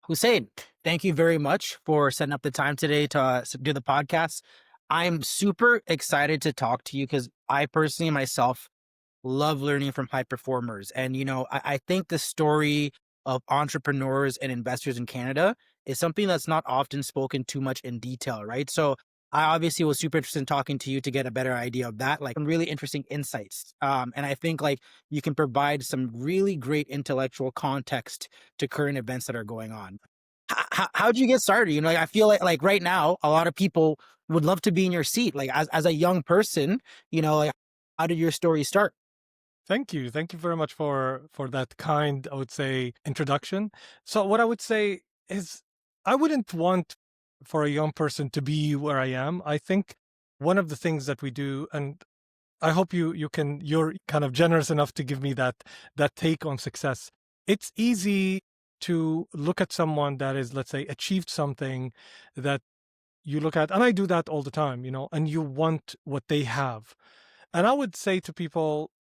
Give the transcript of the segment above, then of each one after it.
Hussein, thank you very much for setting up the time today to do the podcast. I'm super excited to talk to you because I personally myself love learning from high performers. And, I think the story of entrepreneurs and investors in Canada is something that's not often spoken too much in detail, right? So I obviously was super interested in talking to you to get a better idea of that, like some really interesting insights. And I think like you can provide some really great intellectual context to current events that are going on. How'd you get started? Like, I feel like right now, a lot of people would love to be in your seat. Like as a young person, like how did your story start? Thank you. Thank you very much for that kind, I would say, introduction. So what I would say is I wouldn't want for a young person to be where I am. I think one of the things that we do, and I hope you're kind of generous enough to give me that take on success. It's easy to look at someone that is, let's say, achieved something that you look at, and I do that all the time, and you want what they have. And I would say to people,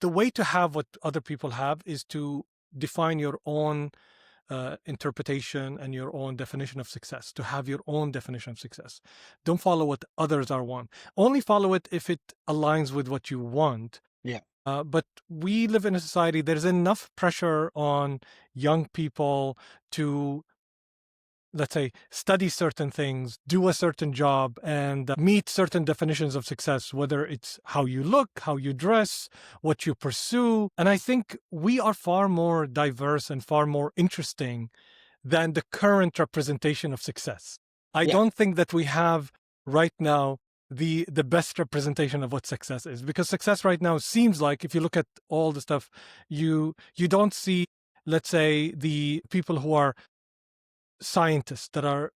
the way to have what other people have is to define your own interpretation and your own definition of success, to have your own definition of success. Don't follow what others are want. Only follow it if it aligns with what you want. Yeah. But we live in a society, there's enough pressure on young people to, let's say, study certain things, do a certain job, and meet certain definitions of success, whether it's how you look, how you dress, what you pursue. And I think we are far more diverse and far more interesting than the current representation of success. I Yeah. don't think that we have right now the best representation of what success is, because success right now seems like, if you look at all the stuff, you don't see, let's say, the people who are scientists that are,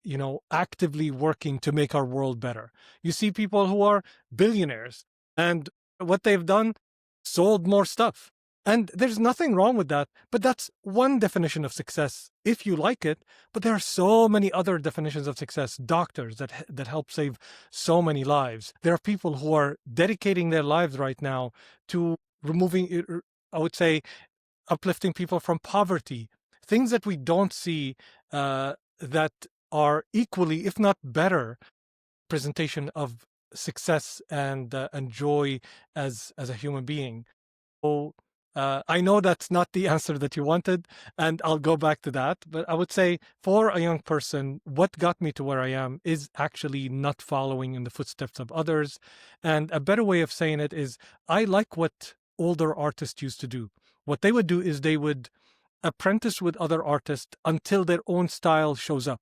actively working to make our world better. You see people who are billionaires, and what they've done, sold more stuff. And there's nothing wrong with that, but that's one definition of success if you like it. But there are so many other definitions of success. Doctors that help save so many lives. There are people who are dedicating their lives right now to removing, I would say, uplifting people from poverty, things that we don't see, that are equally, if not better, presentation of success and joy as a human being. So I know that's not the answer that you wanted, and I'll go back to that. But I would say, for a young person, what got me to where I am is actually not following in the footsteps of others. And a better way of saying it is, I like what older artists used to do. What they would do is they would apprentice with other artists until their own style shows up.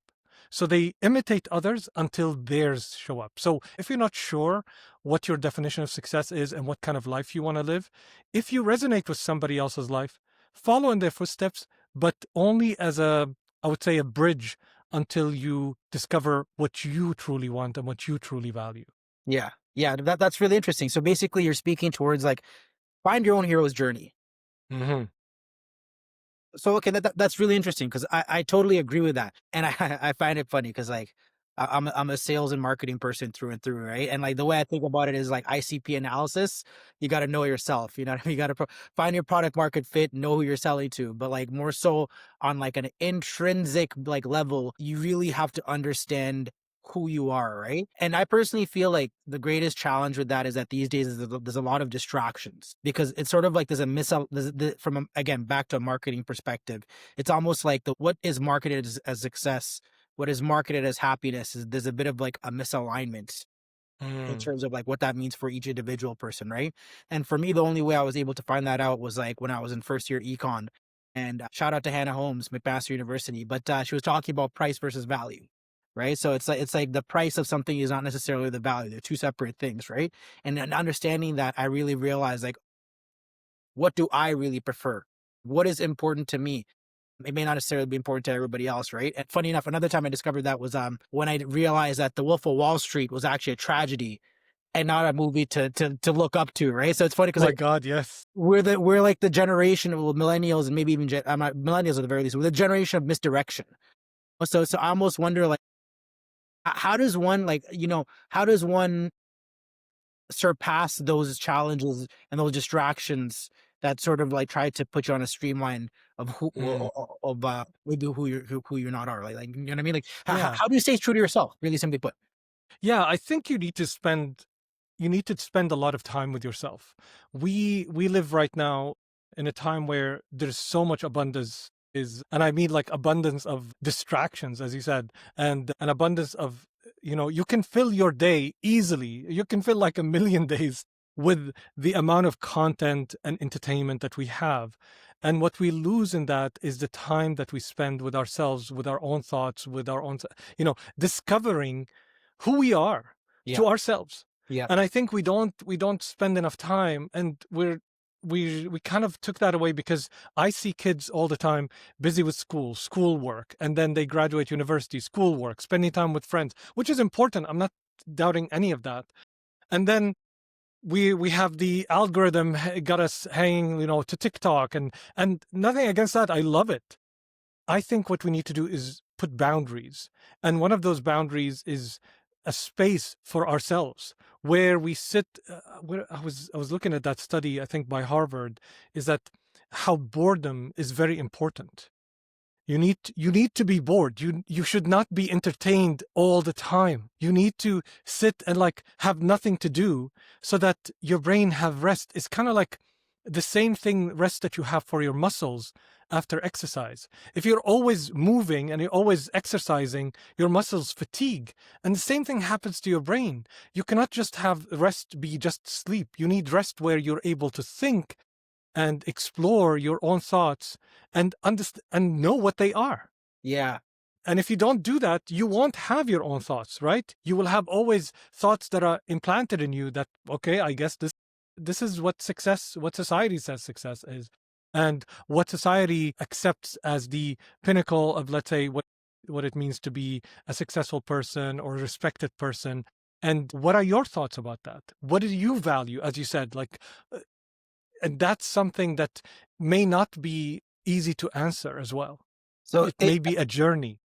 So they imitate others until theirs show up. So if you're not sure what your definition of success is and what kind of life you want to live, if you resonate with somebody else's life, follow in their footsteps, but only as I would say, a bridge until you discover what you truly want and what you truly value. Yeah. Yeah. That's really interesting. So basically you're speaking towards like find your own hero's journey. Hmm. So okay, that's really interesting because I totally agree with that, and I find it funny because like I'm a sales and marketing person through and through, right? And like the way I think about it is like ICP analysis. You got to know yourself. You know what I mean? You got to find your product market fit, know who you're selling to, but like more so on like an intrinsic like level, you really have to understand who you are, right? And I personally feel like the greatest challenge with that is that these days there's a lot of distractions because it's sort of like there's a miss out from again back to a marketing perspective. It's almost like the what is marketed as success, what is marketed as happiness is there's a bit of like a misalignment in Mm. terms of like what that means for each individual person, right? And for me, the only way I was able to find that out was like when I was in first year econ. And shout out to Hannah Holmes, McMaster University, but she was talking about price versus value, right? So it's like the price of something is not necessarily the value; they're two separate things, right? And understanding that, I really realized like what do I really prefer? What is important to me? It may not necessarily be important to everybody else, right? And funny enough, another time I discovered that was when I realized that The Wolf of Wall Street was actually a tragedy and not a movie to look up to, right? So it's funny because My like God, yes. we're like the generation of millennials and maybe even I'm not millennials at the very least. We're the generation of misdirection. So I almost wonder like how does one like how does one surpass those challenges and those distractions that sort of like try to put you on a streamline of Mm. of maybe who you're not are like you know what I mean? Like Yeah. how do you stay true to yourself? Really simply put. Yeah, I think you need to spend a lot of time with yourself. We live right now in a time where there's so much abundance is, and I mean like abundance of distractions, as you said, and an abundance of, you know, you can fill your day easily. You can fill like a million days with the amount of content and entertainment that we have. And what we lose in that is the time that we spend with ourselves, with our own thoughts, with our own, you know, discovering who we are Yeah. to ourselves. Yeah. And I think we don't spend enough time, and we kind of took that away because I see kids all the time busy with schoolwork, and then they graduate university, schoolwork, spending time with friends, which is important. I'm not doubting any of that. And then we have the algorithm got us hanging, you know, to TikTok, and nothing against that. I love it. I think what we need to do is put boundaries. And one of those boundaries is a space for ourselves where we sit. Where I was looking at that study, I think by Harvard, is that how boredom is very important. You need to be bored. You should not be entertained all the time. You need to sit and like have nothing to do so that your brain have rest. It's kind of like the same thing rest that you have for your muscles after exercise. If you're always moving and you're always exercising, your muscles fatigue. And the same thing happens to your brain. You cannot just have rest be just sleep. You need rest where you're able to think and explore your own thoughts and understand and know what they are. Yeah. And if you don't do that, you won't have your own thoughts, right? You will have always thoughts that are implanted in you that, okay, I guess this is what success, what society says success is, and what society accepts as the pinnacle of, let's say, what it means to be a successful person or a respected person. And what are your thoughts about that? What do you value? As you said, like, and that's something that may not be easy to answer as well. So It may be a journey.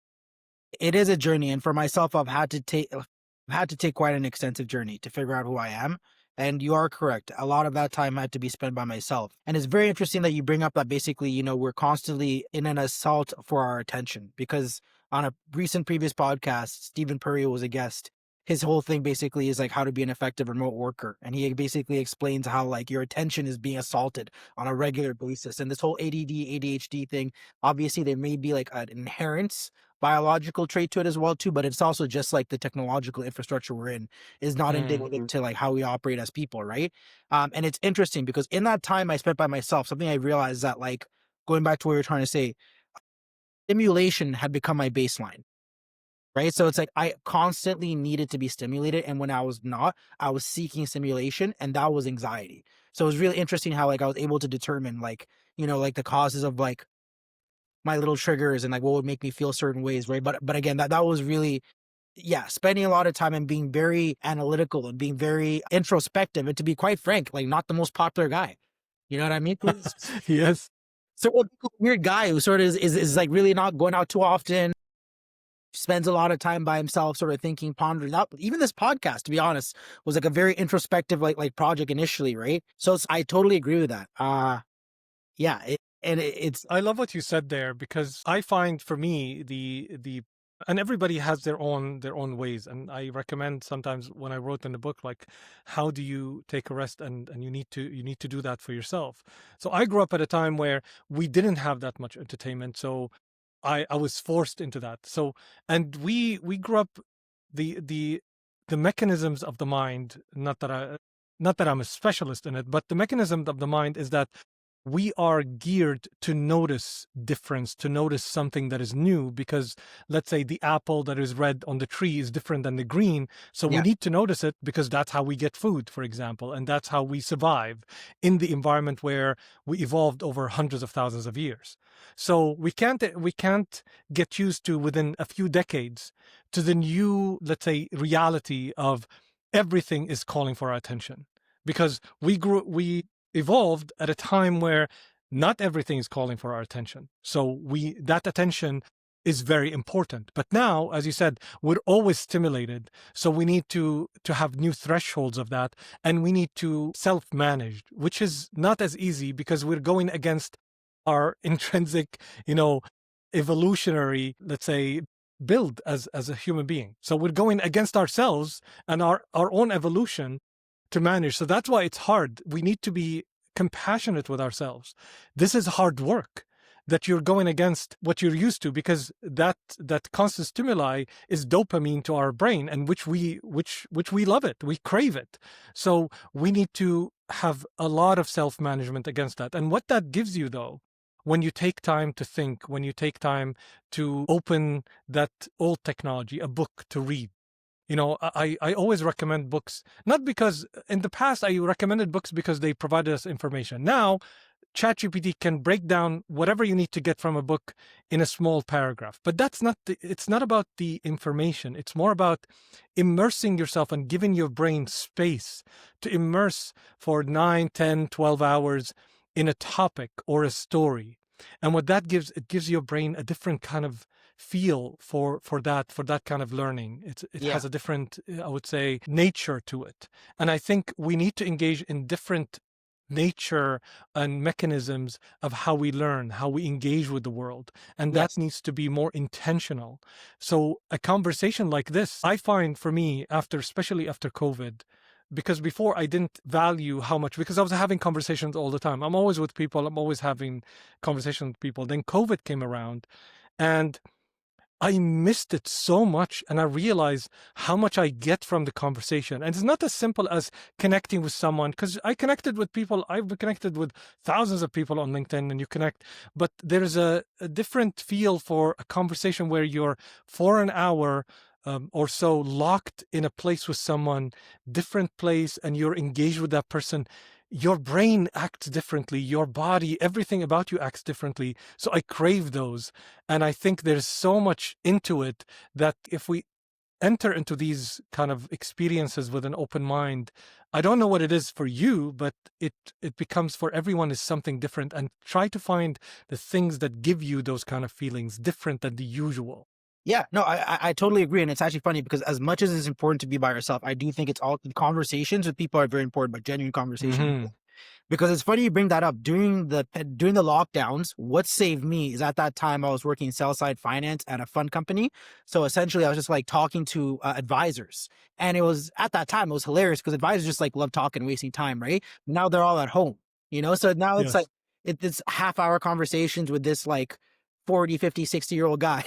it is a journey, and for myself, I've had to take quite an extensive journey to figure out who I am. And you are correct. A lot of that time had to be spent by myself. And it's very interesting that you bring up that basically, you know, we're constantly in an assault for our attention because on a recent previous podcast, Stephen Purry was a guest. His whole thing basically is like how to be an effective remote worker. And he basically explains how like your attention is being assaulted on a regular basis. And this whole ADD, ADHD thing, obviously there may be like an inherent biological trait to it as well too, but it's also just like the technological infrastructure we're in is not Mm. indicative to like how we operate as people, right? And it's interesting because in that time I spent by myself, something I realized that like going back to what you're trying to say, stimulation had become my baseline. Right. So it's like I constantly needed to be stimulated. And when I was not, I was seeking stimulation and that was anxiety. So it was really interesting how like I was able to determine like, you know, like the causes of like my little triggers and like what would make me feel certain ways, right? But again, that was really yeah, spending a lot of time and being very analytical and being very introspective and to be quite frank, like not the most popular guy. You know what I mean? Yes. So a weird guy who sort of is like really not going out too often, spends a lot of time by himself, sort of thinking, pondering out. Even this podcast, to be honest, was like a very introspective like project initially, right? So I totally agree with that. Yeah, it's I love what you said there because I find for me the and everybody has their own ways, and I recommend sometimes when I wrote in the book like how do you take a rest, and you need to do that for yourself. So I grew up at a time where we didn't have that much entertainment, so I was forced into that. So and we grew up the the mechanisms of the mind, not that I'm a specialist in it, but the mechanism of the mind is that we are geared to notice difference, to notice something that is new, because let's say the apple that is red on the tree is different than the green. So we yeah, need to notice it because that's how we get food, for example, and that's how we survive in the environment where we evolved over hundreds of thousands of years. So we can't get used to within a few decades to the new, let's say, reality of everything is calling for our attention because we evolved at a time where not everything is calling for our attention. So that attention is very important. But now, as you said, we're always stimulated. So we need to have new thresholds of that. And we need to self-manage, which is not as easy because we're going against our intrinsic, evolutionary, let's say, build as a human being. So we're going against ourselves and our own evolution to manage. So that's why it's hard. We need to be compassionate with ourselves. This is hard work that you're going against what you're used to, because that constant stimuli is dopamine to our brain, and which we love it, we crave it. So we need to have a lot of self-management against that. And what that gives you, though, when you take time to think, when you take time to open that old technology, a book to read. I always recommend books, not because in the past I recommended books because they provided us information. Now, ChatGPT can break down whatever you need to get from a book in a small paragraph. But it's not about the information. It's more about immersing yourself and giving your brain space to immerse for 9, 10, 12 hours in a topic or a story. And what that gives, it gives your brain a different kind of feel for that kind of learning. It Yeah. has a different, I would say, nature to it. And I think we need to engage in different nature and mechanisms of how we learn, how we engage with the world. And that Yes. needs to be more intentional. So a conversation like this, I find for me, especially after COVID, because before I didn't value how much, because I was having conversations all the time. I'm always with people. I'm always having conversations with people. Then COVID came around and I missed it so much, and I realized how much I get from the conversation. And it's not as simple as connecting with someone, because I connected with people. I've connected with thousands of people on LinkedIn, and you connect. But there's a different feel for a conversation where you're for an hour or so locked in a place with someone, different place, and you're engaged with that person. Your brain acts differently, your body, everything about you acts differently. So I crave those. And I think there's so much into it that if we enter into these kind of experiences with an open mind, I don't know what it is for you, but it becomes for everyone is something different. And try to find the things that give you those kind of feelings different than the usual. Yeah, no, I totally agree. And it's actually funny because as much as it's important to be by yourself, I do think it's all conversations with people are very important, but genuine conversations. Mm-hmm. Because it's funny you bring that up. During the lockdowns, what saved me is at that time I was working sell side finance at a fund company. So essentially, I was just like talking to advisors, and it was at that time it was hilarious because advisors just like love talking, wasting time, right? Now they're all at home, So now it's like Yes. it's half-hour conversations with this like 40, 50, 60-year-old guy,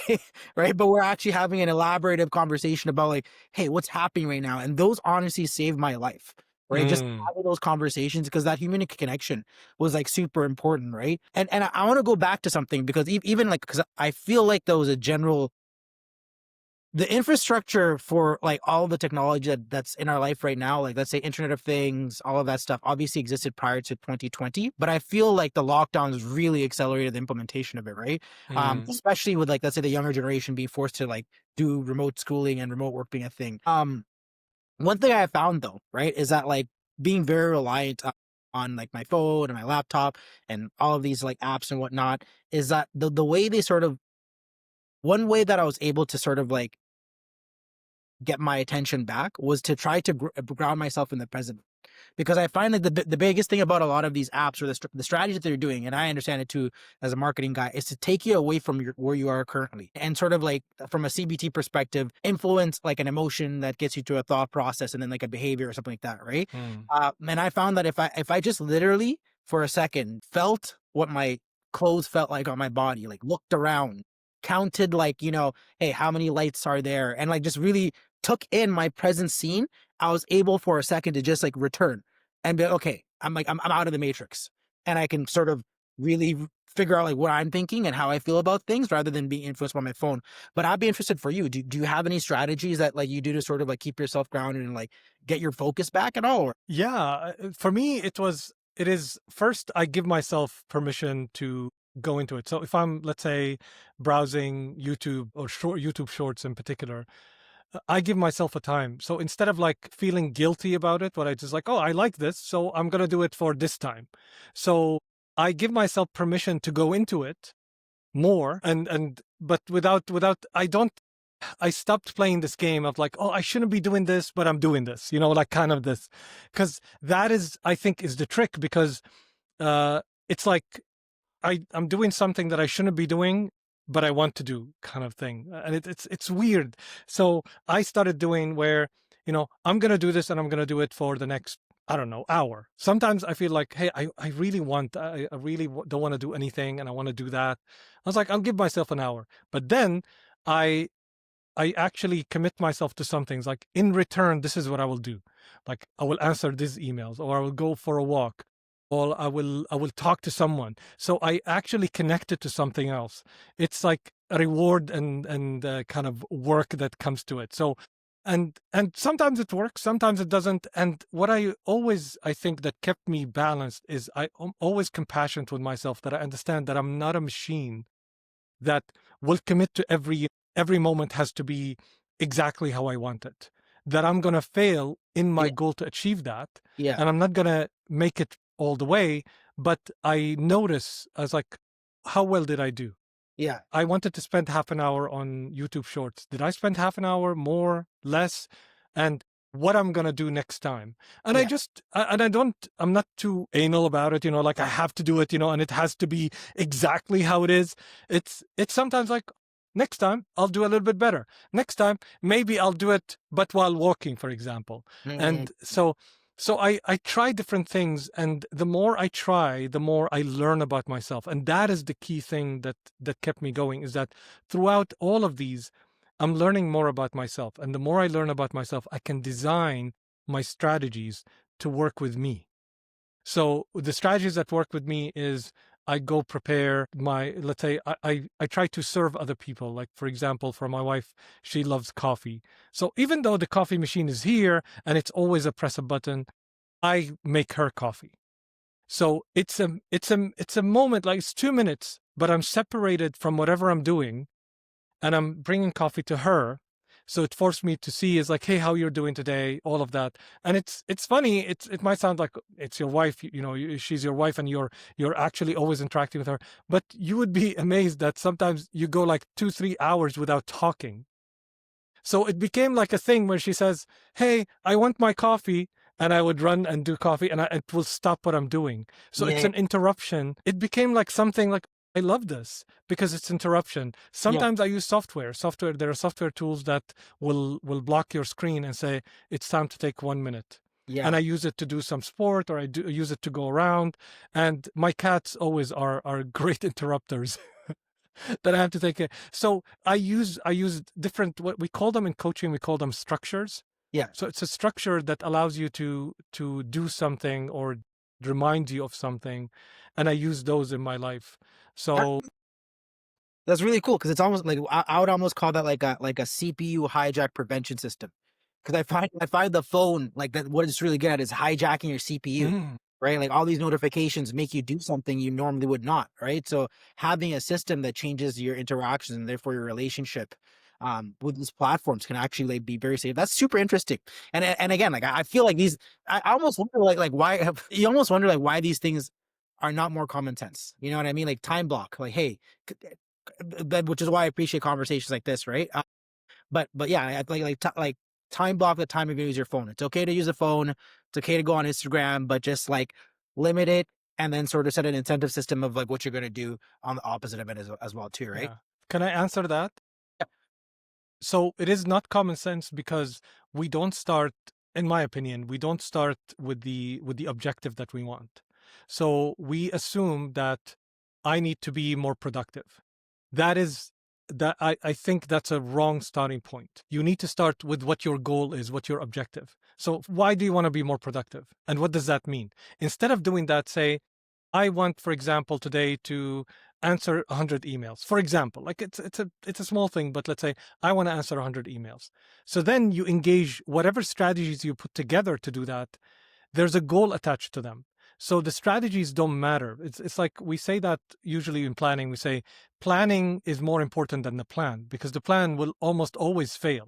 right? But we're actually having an elaborative conversation about like, hey, what's happening right now? And those honestly saved my life, right? Just Mm. having those conversations because that human connection was like super important, right? And I want to go back to something because even like because I feel like there was a general the infrastructure for like all the technology that's in our life right now, like let's say Internet of Things, all of that stuff obviously existed prior to 2020, but I feel like the lockdowns really accelerated the implementation of it, right? Mm. Especially with like, let's say the younger generation being forced to like do remote schooling and remote work being a thing. One thing I found though, right, is that like being very reliant on like my phone and my laptop and all of these like apps and whatnot is that the way they sort of one way that I was able to sort of like get my attention back was to try to ground myself in the present. Because I find like the biggest thing about a lot of these apps or the strategy that they're doing, and I understand it too as a marketing guy, is to take you away from where you are currently and sort of like from a CBT perspective, influence like an emotion that gets you to a thought process and then like a behavior or something like that, right? Mm. And I found that if I just literally for a second felt what my clothes felt like on my body, like looked around, counted like hey, how many lights are there, and like just really took in my present scene, I was able for a second to just like return and be like, okay, I'm out of the matrix and I can sort of really figure out like what I'm thinking and how I feel about things rather than being influenced by my phone. But I'd be interested for you. Do you have any strategies that like you do to sort of like keep yourself grounded and like get your focus back at all? Yeah, for me, it is first, I give myself permission to go into it. So if I'm, let's say, browsing YouTube or YouTube shorts in particular, I give myself a time. So instead of like feeling guilty about it, what I just like, oh, I like this, so I'm going to do it for this time. So I give myself permission to go into it more, and but I stopped playing this game of like, oh, I shouldn't be doing this, but I'm doing this, like kind of this, because that is, I think, is the trick, because it's like I'm doing something that I shouldn't be doing, but I want to do, kind of thing. And it's weird. So I started doing where, I'm going to do this and I'm going to do it for the next, I don't know, hour. Sometimes I feel like, hey, I really don't want to do anything and I want to do that. I was like, I'll give myself an hour. But then I I actually commit myself to some things. Like, in return, this is what I will do. Like, I will answer these emails, or I will go for a walk, or I will talk to someone. So I actually connect it to something else. It's like a reward and kind of work that comes to it. So and sometimes it works, sometimes it doesn't. And what I think that kept me balanced is I'm always compassionate with myself, that I understand that I'm not a machine that will commit to every moment has to be exactly how I want it. That I'm gonna fail in my Yeah, goal to achieve that, yeah, and I'm not gonna make it all the way. But I notice, I was like, how well did I do? yeah, I wanted to spend half an hour on YouTube Shorts. Did I spend half an hour more, less? And what I'm gonna do next time? And yeah, I'm not too anal about it, like I have to do it, and it has to be exactly how it is. It's sometimes like, next time I'll do a little bit better. Next time maybe I'll do it, but while walking, for example. mm, And so I try different things, and the more I try, the more I learn about myself. And that is the key thing that kept me going, is that throughout all of these, I'm learning more about myself. And the more I learn about myself, I can design my strategies to work with me. So the strategies that work with me is, I go prepare let's say, I try to serve other people. Like, for example, for my wife, she loves coffee. So even though the coffee machine is here and it's always a press a button, I make her coffee. So it's a moment, like, it's 2 minutes, but I'm separated from whatever I'm doing, and I'm bringing coffee to her. So it forced me to see, is like, hey, how you're doing today, all of that. And it's funny. It might sound like it's your wife, she's your wife, and you're actually always interacting with her. But you would be amazed that sometimes you go like 2-3 hours without talking. So it became like a thing where she says, hey, I want my coffee. And I would run and do coffee, and it will stop what I'm doing. So it's yeah, an interruption. It became like something like, I love this because it's interruption. yeah, Sometimes I use software. There are software tools that will block your screen and say, it's time to take 1 minute. And yeah. I use it to do some sport, or I use it to go around. And my cats always are great interrupters. That I have to take it. So I use different, what we call them in coaching, we call them structures. Yeah. So it's a structure that allows you to do something or remind you of something, and I use those in my life. That So that's really cool, because it's almost like, I would almost call that like a CPU hijack prevention system. Because I find the phone, like, that, what it's really good at is hijacking your CPU, mm, right? Like, all these notifications make you do something you normally would not, right? So having a system that changes your interactions and therefore your relationship with these platforms can actually, like, be very safe. That's super interesting. And again, like, I feel like these, I almost wonder, like why you almost wonder, like, why these things are not more common sense. You know what I mean? Like, time block, like, hey, which is why I appreciate conversations like this, right? But yeah, I like time block the time you're gonna use your phone. It's okay to use a phone. It's okay to go on Instagram, but just, like, limit it, and then sort of set an incentive system of, like, what you're gonna do on the opposite of it as well too, right? yeah. Can I answer that? Yeah, So it is not common sense, because we don't start, in my opinion, we don't start with the objective that we want. So we assume that I need to be more productive. That is that I think that's a wrong starting point. You need to start with what your goal is, what your objective. So why do you want to be more productive? And what does that mean? Instead of doing that, say, I want, for example, today to answer 100 emails. For example, like, it's a small thing, but let's say I want to answer 100 emails. So then you engage whatever strategies you put together to do that. There's a goal attached to them. So the strategies don't matter. It's like we say that usually in planning. We say planning is more important than the plan, because the plan will almost always fail.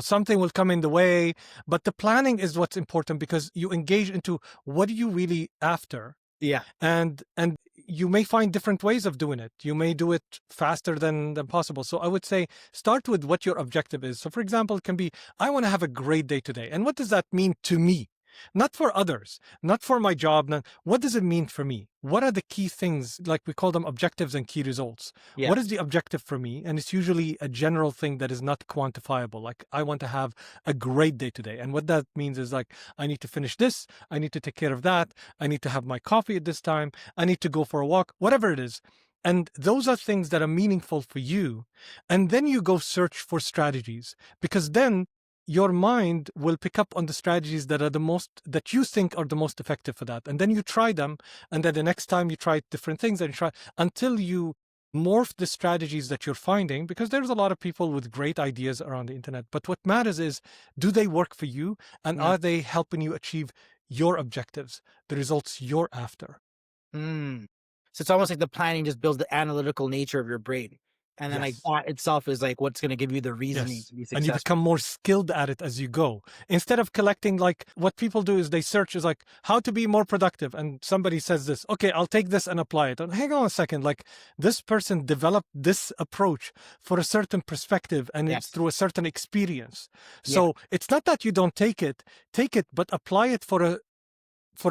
Something will come in the way, but the planning is what's important, because you engage into what are you really after. yeah, And you may find different ways of doing it. You may do it faster than possible. So I would say start with what your objective is. So for example, it can be, I want to have a great day today. And what does that mean to me? Not for others, not for my job. What does it mean for me? What are the key things? Like we call them objectives and key results. What is Yes. the objective for me? And it's usually a general thing that is not quantifiable. Like I want to have a great day today. And what that means is like, I need to finish this. I need to take care of that. I need to have my coffee at this time. I need to go for a walk, whatever it is. And those are things that are meaningful for you. And then you go search for strategies, because then your mind will pick up on the strategies that are the most, that you think are the most effective for that. And then you try them. And then the next time you try different things, and you try until you morph the strategies that you're finding, because there's a lot of people with great ideas around the internet. But what matters is, do they work for you? And Mm. are they helping you achieve your objectives, the results you're after? Mm. So it's almost like the planning just builds the analytical nature of your brain. And then like Yes. that itself is like what's going to give you the reasoning Yes. to be And you successful. become more skilled at it as you go. Instead of collecting, like what people do is they search is like how to be more productive. And somebody says this, okay, I'll take this and apply it. And hang on a second, like this person developed this approach for a certain perspective, and it's Yes. through a certain experience. Yeah. So it's not that you don't take it, but apply it for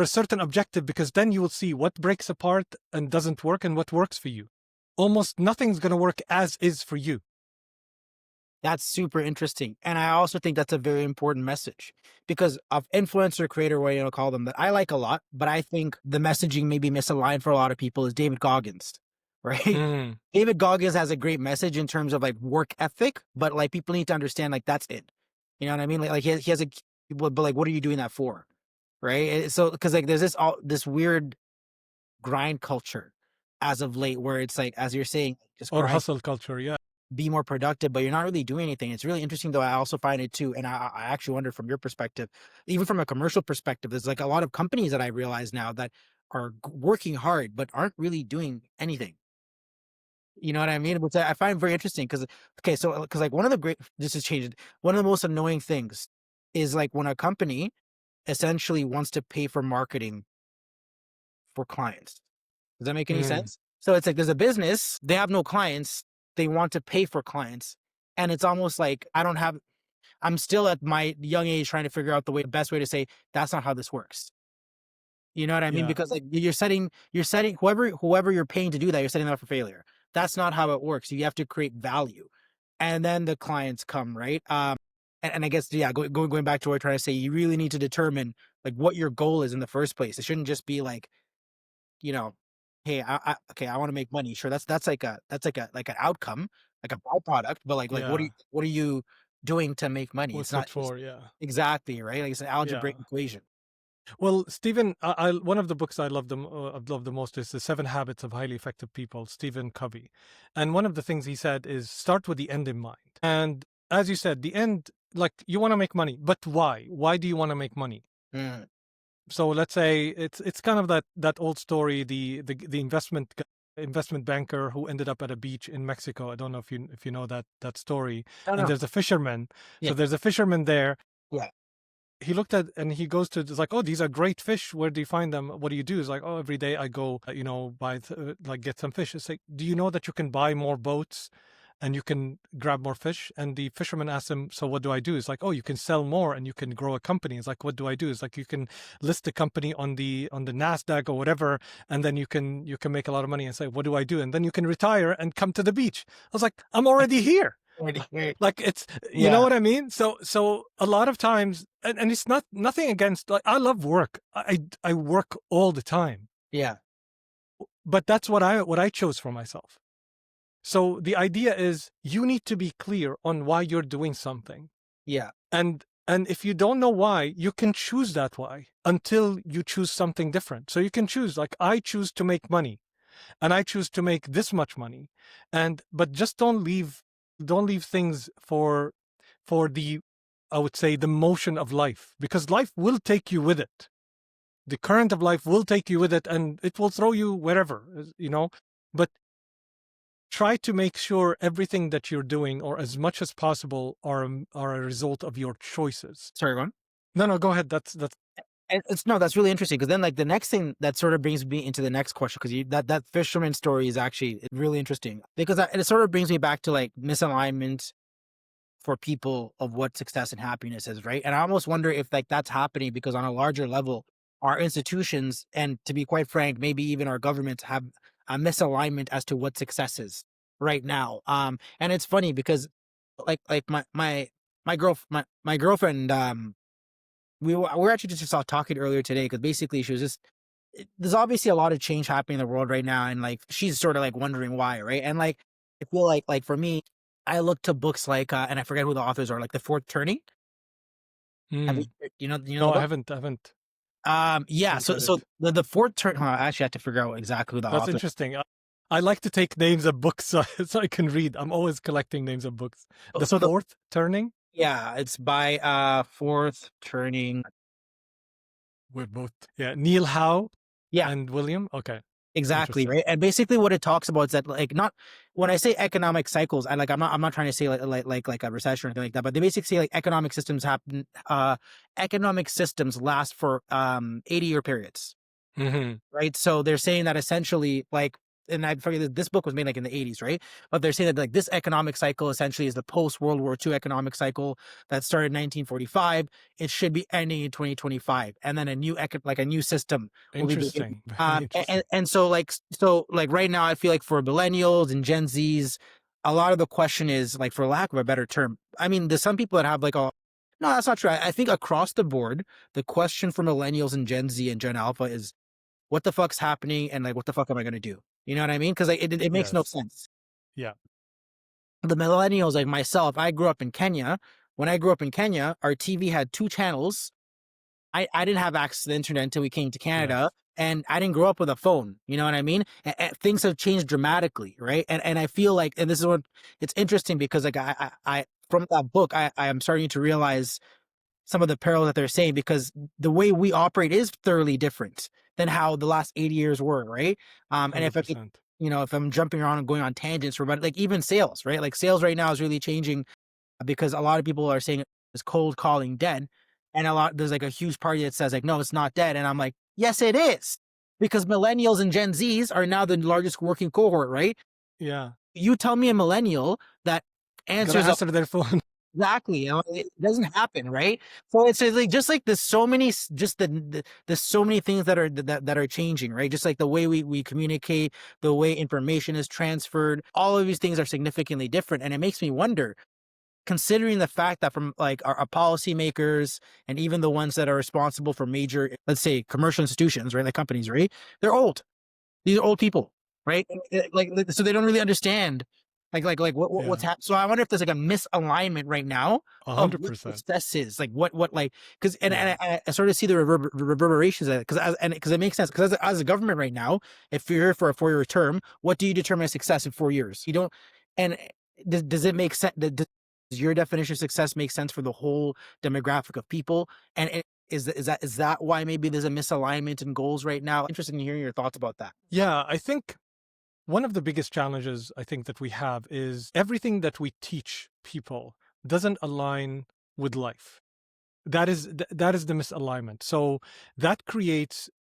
a certain objective, because then you will see what breaks apart and doesn't work and what works for you. Almost nothing's going to work as is for you. That's super interesting. And I also think that's a very important message because of influencer creator, what you know, call them, that I like a lot, but I think the messaging may be misaligned for a lot of people is David Goggins, right? Mm. David Goggins has a great message in terms of like work ethic, but like people need to understand like that's it. You know what I mean? He has a, but like, what are you doing that for? Right. So, cause like there's this weird grind culture as of late where it's like, as you're saying, just Or grind, hustle culture, yeah. be more productive, but you're not really doing anything. It's really interesting though. I also find it too. And I actually wonder from your perspective, even from a commercial perspective, there's like a lot of companies that I realize now that are working hard, but aren't really doing anything. You know what I mean? Which I find very interesting because, okay, so, because like one of the great, this has changed. One of the most annoying things is like when a company essentially wants to pay for marketing for clients. Does that make any Mm. sense? So it's like there's a business, they have no clients, they want to pay for clients. And it's almost like I'm still at my young age trying to figure out the best way to say that's not how this works. You know what I mean? Yeah. Because like you're setting whoever you're paying to do that, you're setting them up for failure. That's not how it works. You have to create value. And then the clients come, right? And I guess, yeah, going back to what we're trying to say, you really need to determine like what your goal is in the first place. It shouldn't just be like, you know, hey, okay, I want to make money. Sure, that's like an outcome, like a byproduct. But like Yeah. what are you doing to make money? It's What's not that for? Yeah. exactly right. Like it's an Yeah. algebraic equation. Well, Stephen, one of the books I've loved the most is The 7 Habits of Highly Effective People, Stephen Covey. And one of the things he said is start with the end in mind. And as you said, the end, like you want to make money, but why? Why do you want to make money? Mm. So let's say it's kind of that old story, the investment banker who ended up at a beach in Mexico. I don't know if you know that story. No, And no, there's a fisherman. yeah, So there's a fisherman there. yeah, He looked at and he goes to, it's like, oh, these are great fish. Where do you find them? What do you do? It's like, oh, every day I go, buy like get some fish. It's like, do you know that you can buy more boats and you can grab more fish? And the fisherman asks him, so what do I do? It's like, oh, you can sell more and you can grow a company. It's like, what do I do? It's like, you can list the company on the NASDAQ or whatever, and then you can make a lot of money. And say, what do I do? And then you can retire and come to the beach. I was like, I'm already here. Like it's, you know yeah, what I mean? So a lot of times, and it's nothing against, like, I love work. I work all the time, yeah, but that's what I chose for myself. So the idea is you need to be clear on why you're doing something. yeah. And if you don't know why, you can choose that why until you choose something different. So you can choose, like, I choose to make money and I choose to make this much money. But just don't leave things for the, I would say, the motion of life, because life will take you with it. The current of life will take you with it, and it will throw you wherever, but try to make sure everything that you're doing, or as much as possible, are a result of your choices. Sorry, go on. No, go ahead. That's And it's no, that's really interesting because then like the next thing that sort of brings me into the next question because that fisherman story is actually really interesting because it sort of brings me back to like misalignment for people of what success and happiness is, right? And I almost wonder if like that's happening because on a larger level, our institutions and to be quite frank, maybe even our governments have a misalignment as to what success is right now. And it's funny because like my girlfriend we were actually just talking earlier today because basically she was just there's obviously a lot of change happening in the world right now, and like she's sort of like wondering why, right? And like I feel like for me, I look to books like and I forget who the authors are, like The Fourth Turning. Have you Mm. you know No, the I book? haven't. I Yeah. haven't read So it. the Fourth Turn. I actually have to figure out exactly who the That's author. interesting. I like to take names of books so, so I can read. I'm always collecting names of books. The So the Fourth Turning. yeah, it's by Fourth Turning. We're both, yeah, Neil Howe Yeah, and William. Okay, exactly, interesting. right? And basically what it talks about is that like not when I say economic cycles, I like I'm not trying to say like a recession or anything like that, but they basically say like economic systems last for 80-year periods. Hmm. Right? So they're saying that essentially, like, and I forget that this book was made like in the 80s, right? But they're saying that like this economic cycle essentially is the post World War II economic cycle that started in 1945. It should be ending in 2025, and then like a new system will be beginning. Interesting. Very interesting. And so like right now, I feel like for millennials and Gen Zs, a lot of the question is like, for lack of a better term, I mean, there's some people that have like a no, that's not true. I think across the board, the question for millennials and Gen Z and Gen Alpha is what the fuck's happening and like what the fuck am I gonna do? You know what I mean? Because like it makes no Yes. sense. Yeah. The millennials like myself, I grew up in Kenya. When I grew up in Kenya, our TV had two channels. I didn't have access to the internet until we came to Canada, Yes. and I didn't grow up with a phone. You know what I mean? Things have changed dramatically, right? And I feel like, and this is what it's interesting because like I from that book, I am starting to realize some of the perils that they're saying because the way we operate is thoroughly different than how the last 80 years were, right? And if I could, 100%. if I'm jumping around and going on tangents for about like even sales, right? Like sales right now is really changing because a lot of people are saying it's cold calling dead. And there's like a huge party that says like, no, it's not dead. And I'm like, yes, it is. Because millennials and Gen Zs are now the largest working cohort, right? Yeah. You tell me a millennial that Gonna answers a answer their phone. exactly, it doesn't happen, right? So it's like just like there's so many just there's so many things that are changing, right? Just like the way we communicate, the way information is transferred, all of these things are significantly different, and it makes me wonder, considering the fact that from like our policymakers and even the ones that are responsible for major, let's say, commercial institutions, right, like companies, right? They're old. These are old people, right? Like, so they don't really understand, like what's Yeah. happening. So I wonder if there's like a misalignment right now of what 100%. success is, like what like because Yeah. I sort of see the reverberations of it because it makes sense because as a government right now, if you're here for a 4-year term, what do you determine as success in 4 years? You don't, and does it make sense? Does your definition of success make sense for the whole demographic of people? And is that why maybe there's a misalignment in goals right now? Interested in hearing your thoughts about that. Yeah. I think one of the biggest challenges I think that we have is everything that we teach people doesn't align with life. That is the misalignment. So that creates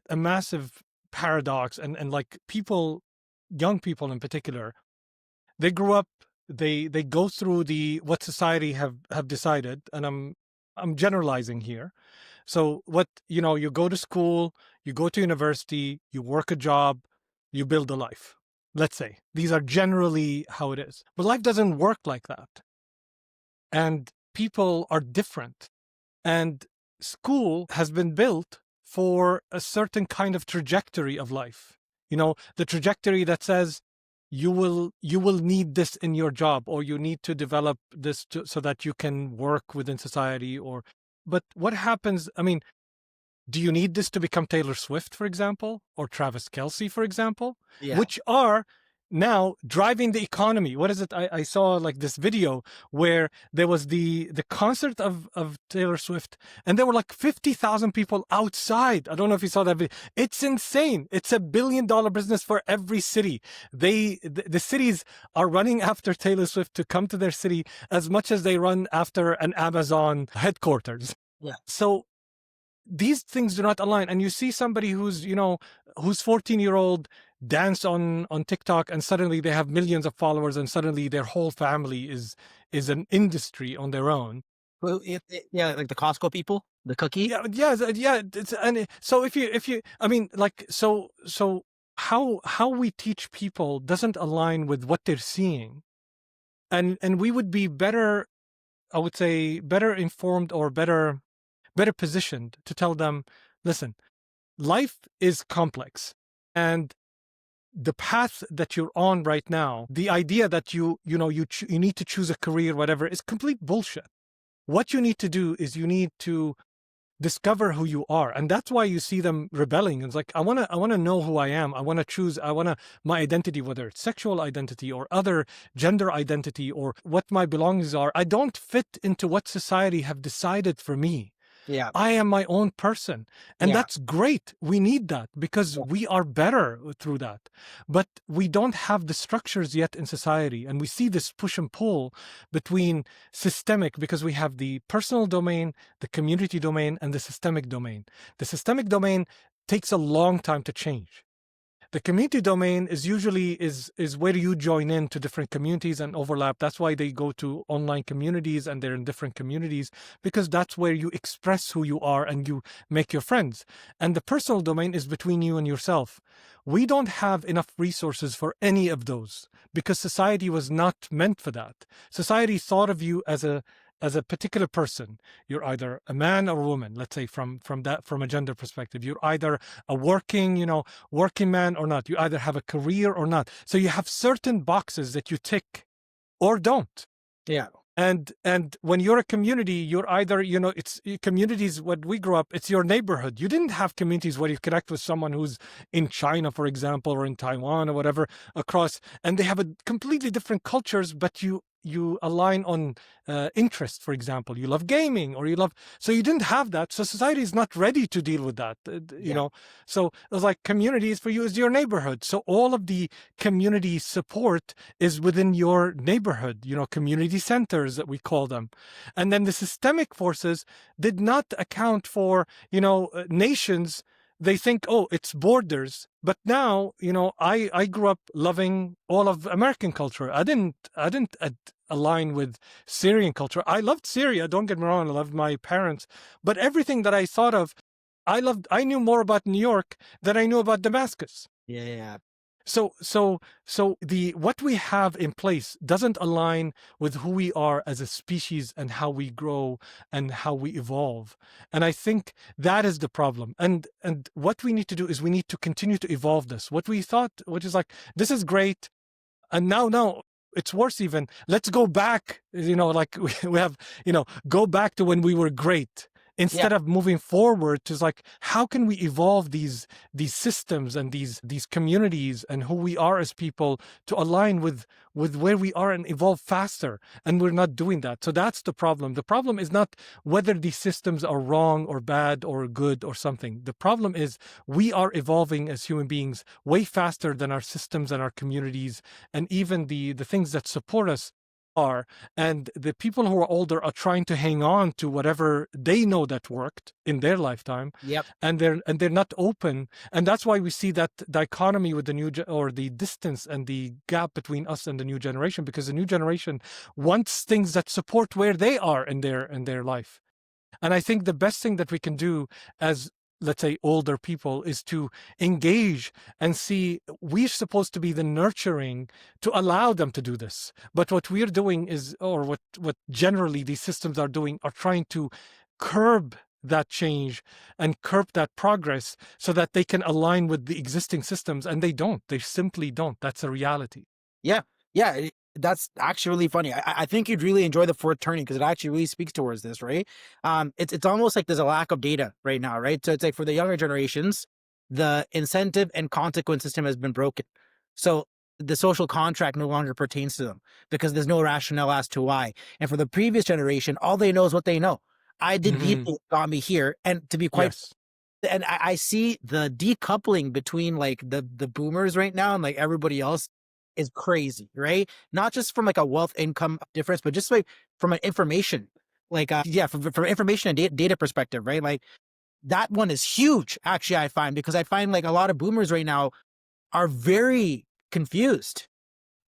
a massive paradox, and like people, young people in particular, they grew up, they go through the what society have decided, and I'm generalizing here. So what, you go to school, you go to university, you work a job, you build a life. Let's say these are generally how it is. But life doesn't work like that. And people are different. And school has been built for a certain kind of trajectory of life. The trajectory that says you will need this in your job, or you need to develop this so that you can work within society. But what happens, I mean, do you need this to become Taylor Swift, for example, or Travis Kelce, for example, Yeah. which are now driving the economy? What is it? I saw like this video where there was the concert of Taylor Swift, and there were like 50,000 people outside. I don't know if you saw that video. It's insane. It's $1 billion business for every city. The cities are running after Taylor Swift to come to their city as much as they run after an Amazon headquarters. Yeah. So these things do not align. And you see somebody who's, who's 14-year-old dance on TikTok, and suddenly they have millions of followers, and suddenly their whole family is an industry on their own. Well, yeah, like the Costco people, the cookie. Yeah, yeah, yeah. So if you, I mean, like, so how we teach people doesn't align with what they're seeing, and we would be better, I would say, better informed, or better positioned to tell them, listen, life is complex, and the path that you're on right now, the idea that you need to choose a career, whatever, is complete bullshit. What you need to do is you need to discover who you are, and that's why you see them rebelling. It's like, I want to know who I am. I want to choose. I want to my identity, whether it's sexual identity or other gender identity, or what my belongings are. I don't fit into what society have decided for me. Yeah, I am my own person. And yeah, that's great. We need that because yeah, we are better through that. But we don't have the structures yet in society. And we see this push and pull between systemic, because we have the personal domain, the community domain, and the systemic domain. The systemic domain takes a long time to change. The community domain is usually is where you join in to different communities and overlap. That's why they go to online communities and they're in different communities, because that's where you express who you are and you make your friends. And the personal domain is between you and yourself. We don't have enough resources for any of those because society was not meant for that. Society thought of you as a particular person. You're either a man or a woman, let's say, from a gender perspective. You're either a working man or not. You either have a career or not. So you have certain boxes that you tick or don't. yeah, And when you're a community, you're either, it's communities. When we grew up, it's your neighborhood. You didn't have communities where you connect with someone who's in China, for example, or in Taiwan or whatever, across, and they have a completely different cultures, but you align on interest. For example, you love gaming, or you love, so you didn't have that. So society is not ready to deal with that. yeah, So it's like, communities for you is your neighborhood. So all of the community support is within your neighborhood, community centers that we call them. And then the systemic forces did not account for, nations. They think, oh, it's borders. But now, I grew up loving all of American culture. I didn't align with Syrian culture. I loved Syria, don't get me wrong, I loved my parents, but everything that I thought of, I knew more about New York than I knew about Damascus. yeah, yeah. So the what we have in place doesn't align with who we are as a species and how we grow and how we evolve. And I think that is the problem. And what we need to do is we need to continue to evolve this. What we thought, which is like, this is great, and now it's worse even. Let's go back, like we have, go back to when we were great, Yeah. instead of moving forward to, like, how can we evolve these systems and these communities and who we are as people to align with where we are and evolve faster. And we're not doing that. So that's the problem. The problem is not whether these systems are wrong or bad or good or something. The problem is we are evolving as human beings way faster than our systems and our communities and even the things that support us are. And the people who are older are trying to hang on to whatever they know that worked in their lifetime, Yep. and they're not open. And that's why we see that dichotomy with the or the distance and the gap between us and the new generation, because the new generation wants things that support where they are in their life. And I think the best thing that we can do as, let's say, older people is to engage and see we're supposed to be the nurturing to allow them to do this. But what we're doing is, or what generally these systems are doing, are trying to curb that change and curb that progress so that they can align with the existing systems. And they simply don't. That's a reality. Yeah. Yeah. That's actually really funny. I think you'd really enjoy the fourth turning because it actually really speaks towards this, right? It's almost like there's a lack of data right now, right? So it's like for the younger generations, the incentive and consequence system has been broken. So the social contract no longer pertains to them because there's no rationale as to why. And for the previous generation, all they know is what they know. I did these things that got me here. And to be quite, Yes. and I see the decoupling between like the boomers right now and like everybody else is crazy, right? Not just from like a wealth income difference, but just like from an information, like yeah, from information and data perspective, right? Like that one is huge, actually, I find, because I find like a lot of boomers right now are very confused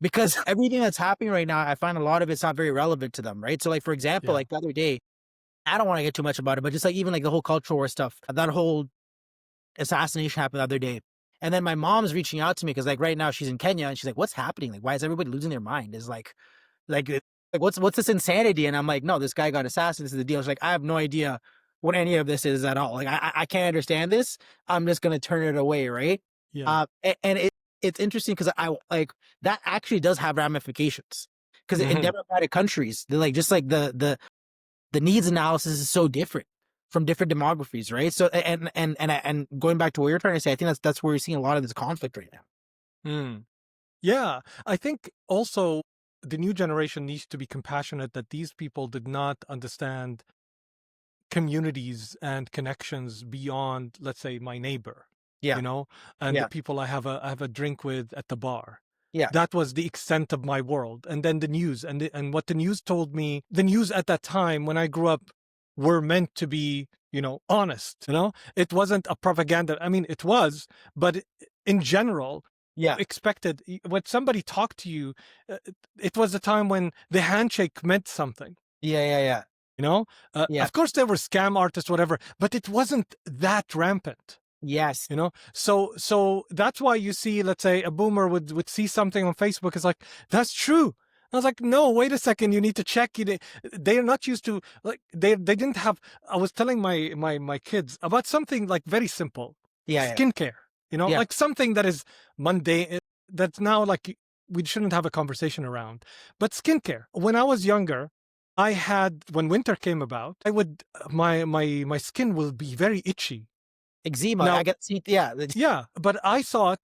because everything that's happening right now, I find a lot of it's not very relevant to them, right? So, like, for example, Yeah. like the other day, I don't want to get too much about it, but just like even like the whole cultural war stuff, that whole assassination happened the other day. And then my mom's reaching out to me because like right now she's in Kenya and she's like, what's happening? Like, why is everybody losing their mind? Is like, what's this insanity? And I'm like, no, this guy got assassinated. This is the deal. She's like, I have no idea what any of this is at all. Like, I can't understand this. I'm just gonna turn it away, right? Yeah. And it's interesting because I like that actually does have ramifications. Because in Hmm. democratic countries, they're like just like the needs analysis is so different from different demographies, right? So and going back to what you're trying to say, I think that's where we're seeing a lot of this conflict right now. Mm. Yeah. I think also the new generation needs to be compassionate that these people did not understand communities and connections beyond, let's say, my neighbor, Yeah, you know, and the yeah, people I have a drink with at the bar. yeah, That was the extent of my world. And then the news and what the news told me, the news at that time when I grew up were meant to be, honest, It wasn't a propaganda. I mean, it was, but in general, yeah, expected when somebody talked to you, it was a time when the handshake meant something. yeah, yeah, yeah, You know, yeah. of course there were scam artists, whatever, but it wasn't that rampant. Yes, So that's why you see, let's say, a boomer would see something on Facebook. It's like, that's true. I was like, no, wait a second, you need to check. They're not used to, like, they didn't have. I was telling my kids about something like very simple, yeah, yeah, skincare. yeah. Like something that is mundane. That's now like we shouldn't have a conversation around. But skincare. When I was younger, when winter came about, I would my skin will be very itchy. Eczema. I Now, get see. Yeah, yeah, but I thought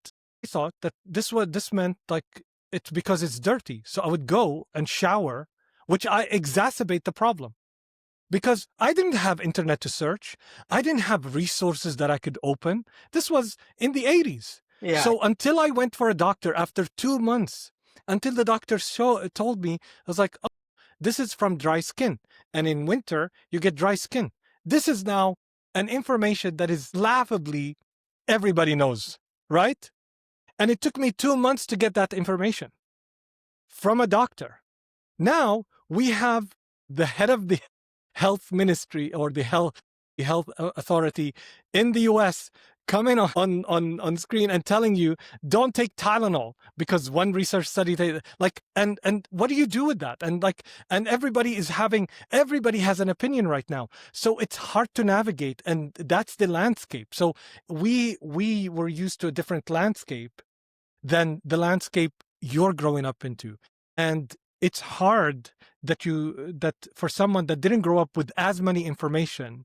that this meant like it's because it's dirty. So I would go and shower, which I exacerbate the problem because I didn't have internet to search. I didn't have resources that I could open. This was in the 80s. yeah, So until I went for a doctor after 2 months, until the doctor told me, I was like, oh, this is from dry skin. And in winter, you get dry skin. This is now an information that is laughably everybody knows, right? And it took me 2 months to get that information from a doctor. Now we have the head of the health ministry or the health authority in the US coming on screen and telling you don't take Tylenol because one research study like and what do you do with that? And like and everybody has an opinion right now. So it's hard to navigate, and that's the landscape. So we were used to a different landscape than the landscape you're growing up into. And it's hard that for someone that didn't grow up with as many information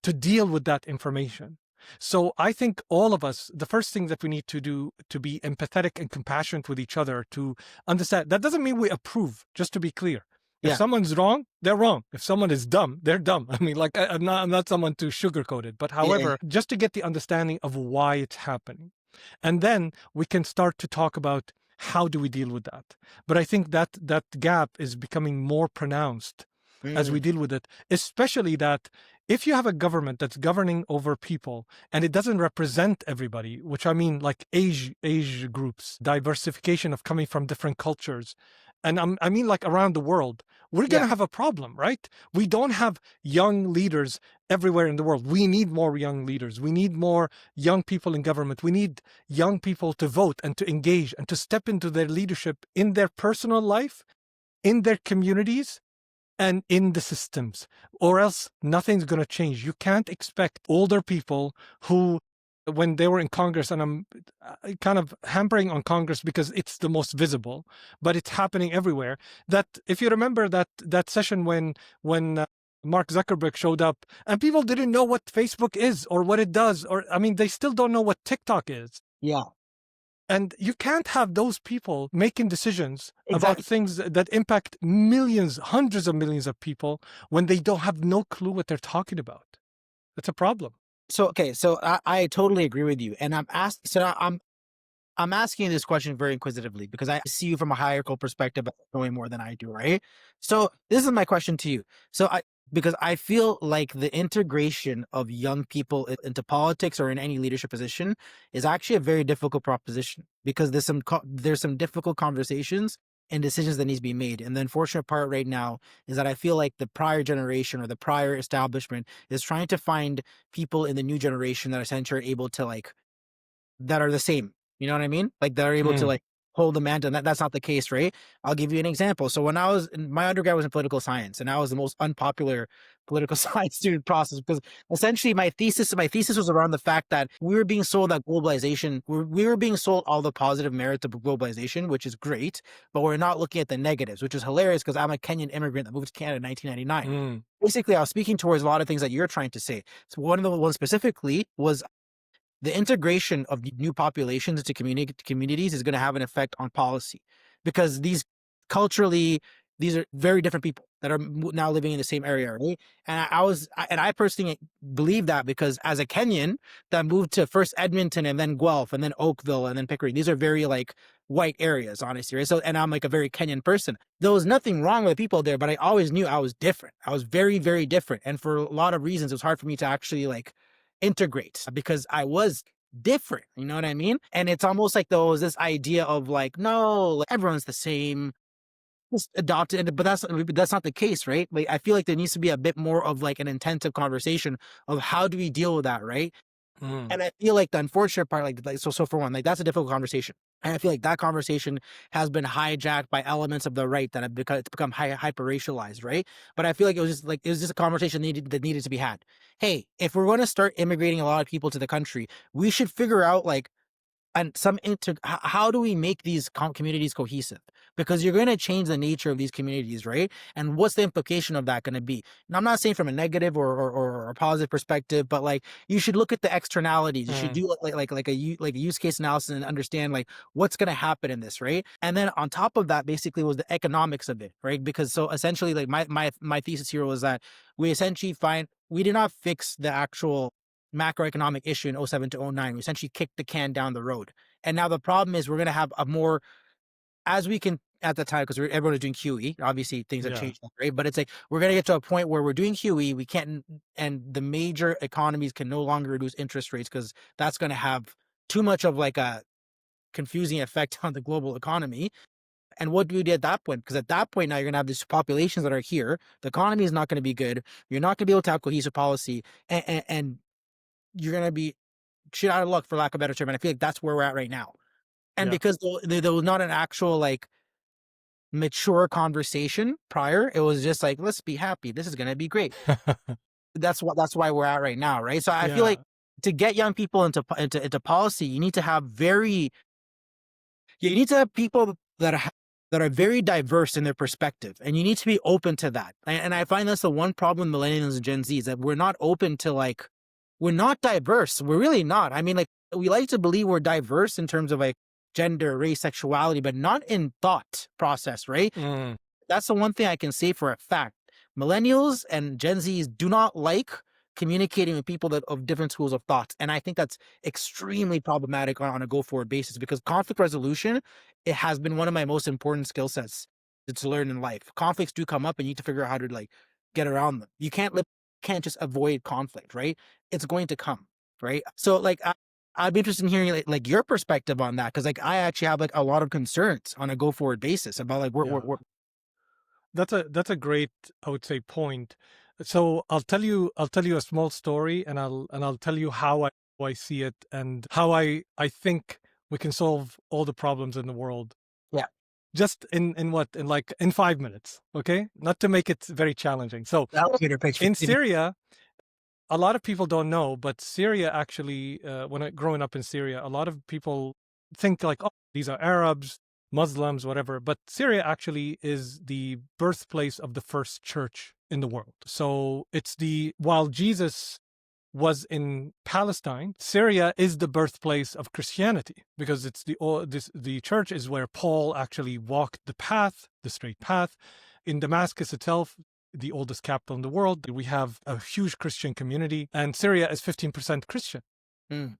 to deal with that information. So I think all of us, the first thing that we need to do to be empathetic and compassionate with each other, to understand that doesn't mean we approve, just to be clear. If yeah, someone's wrong, they're wrong. If someone is dumb, they're dumb. I mean, like I'm not someone to sugarcoat it, but yeah, yeah. however, just to get the understanding of why it's happening. And then we can start to talk about how do we deal with that. But I think that gap is becoming more pronounced as we Mm, deal with it, especially that if you have a government that's governing over people and it doesn't represent everybody, which I mean like age groups, diversification of coming from different cultures, and I mean like around the world, we're going yeah, to have a problem, right? We don't have young leaders everywhere in the world. We need more young leaders. We need more young people in government. We need young people to vote and to engage and to step into their leadership in their personal life, in their communities, and in the systems, or else nothing's going to change. You can't expect older people who, when they were in Congress, and I'm kind of hampering on Congress because it's the most visible, but it's happening everywhere. That if you remember that session when Mark Zuckerberg showed up and people didn't know what Facebook is or what it does, or I mean, they still don't know what TikTok is. yeah. And you can't have those people making decisions about Exactly. things that impact millions, hundreds of millions of people when they don't have no clue what they're talking about. That's a problem. So okay, so I totally agree with you, and I'm asking you this question very inquisitively because I see you from a hierarchical perspective, knowing more than I do, right? So this is my question to you. So because I feel like the integration of young people into politics or in any leadership position is actually a very difficult proposition because there's some difficult conversations and decisions that needs to be made. And the unfortunate part right now is that I feel like the prior generation or the prior establishment is trying to find people in the new generation that essentially are able to like that are the same. You know what I mean? Like that are able to Mm, like hold the mantle. That's not the case, right? I'll give you an example. So when I was in my undergrad was in political science, and I was the most unpopular political science student process because essentially my thesis was around the fact that we were being sold that globalization, we were being sold all the positive merits of globalization, which is great, but we're not looking at the negatives, which is hilarious because I'm a Kenyan immigrant that moved to Canada in 1999. mm, Basically, I was speaking towards a lot of things that you're trying to say. So one of the ones specifically was the integration of new populations into communities is going to have an effect on policy because culturally these are very different people that are now living in the same area, right? And I personally believe that because as a Kenyan that moved to first Edmonton and then Guelph and then Oakville and then Pickering, these are very like white areas, honestly, right? So, and I'm like a very Kenyan person. There was nothing wrong with the people there, but I always knew I was different. I was very, very different, and for a lot of reasons, it was hard for me to actually like integrate because I was different. You know what I mean? And it's almost like there was this idea of like, no, like, everyone's the same. Just adopt it, but that's not the case, right? Like I feel like there needs to be a bit more of like an intensive conversation of how do we deal with that, right? mm. And I feel like the unfortunate part, so for one, like that's a difficult conversation. And I feel like that conversation has been hijacked by elements of the right that have become hyper racialized, right? But I feel like it was just a conversation that needed to be had. Hey, if we're going to start immigrating a lot of people to the country, we should figure out like and how do we make these communities cohesive, because you're going to change the nature of these communities, right? And what's the implication of that going to be? And I'm not saying from a negative or a positive perspective, but like you should look at the externalities. You should Mm, do like a use case analysis and understand like what's going to happen in this, right? And then on top of that basically was the economics of it, right? Because so essentially like my thesis here was that we essentially find we did not fix the actual macroeconomic issue in '07 to '09. We essentially kicked the can down the road. And now the problem is we're going to have a more, as we can at the time, because everyone is doing QE. Obviously, things have yeah. changed, right? But it's like we're going to get to a point where we're doing QE. We can't, and the major economies can no longer reduce interest rates because that's going to have too much of like a confusing effect on the global economy. And what do we do at that point? Because at that point, now you're going to have these populations that are here. The economy is not going to be good. You're not going to be able to have cohesive policy, and you're going to be shit out of luck, for lack of a better term. And I feel like that's where we're at right now. And Yeah. because there was not an actual like mature conversation prior, it was just like, let's be happy. This is gonna be great. That's why we're at right now, right? So I feel like Yeah. to get young people into policy, you need to have people that are very diverse in their perspective, and you need to be open to that. And I find that's the one problem with millennials and Gen Z is that we're not open to like we're not diverse. We're really not. I mean, like we like to believe we're diverse in terms of like gender, race, sexuality, but not in thought process, right? Mm, That's the one thing I can say for a fact. Millennials and Gen Zs do not like communicating with people that of different schools of thought. And I think that's extremely problematic on a go forward basis because conflict resolution, it has been one of my most important skill sets to learn in life. Conflicts do come up and you need to figure out how to like get around them. You can't just avoid conflict, right? It's going to come, right? So like I'd be interested in hearing like your perspective on that because like I actually have like a lot of concerns on a go forward basis about like yeah. That's a great, I would say, point. So I'll tell you a small story, and I'll tell you how I see it and how I think we can solve all the problems in the world. yeah. Just in what in like in 5 minutes, okay? Not to make it very challenging. So The elevator pitch for in city. Syria, a lot of people don't know, but Syria actually, growing up in Syria, a lot of people think like, oh, these are Arabs, Muslims, whatever. But Syria actually is the birthplace of the first church in the world. So while Jesus was in Palestine, Syria is the birthplace of Christianity because the church is where Paul actually walked the straight path. In Damascus itself, the oldest capital in the world, we have a huge Christian community, and Syria is 15% Christian. Mm.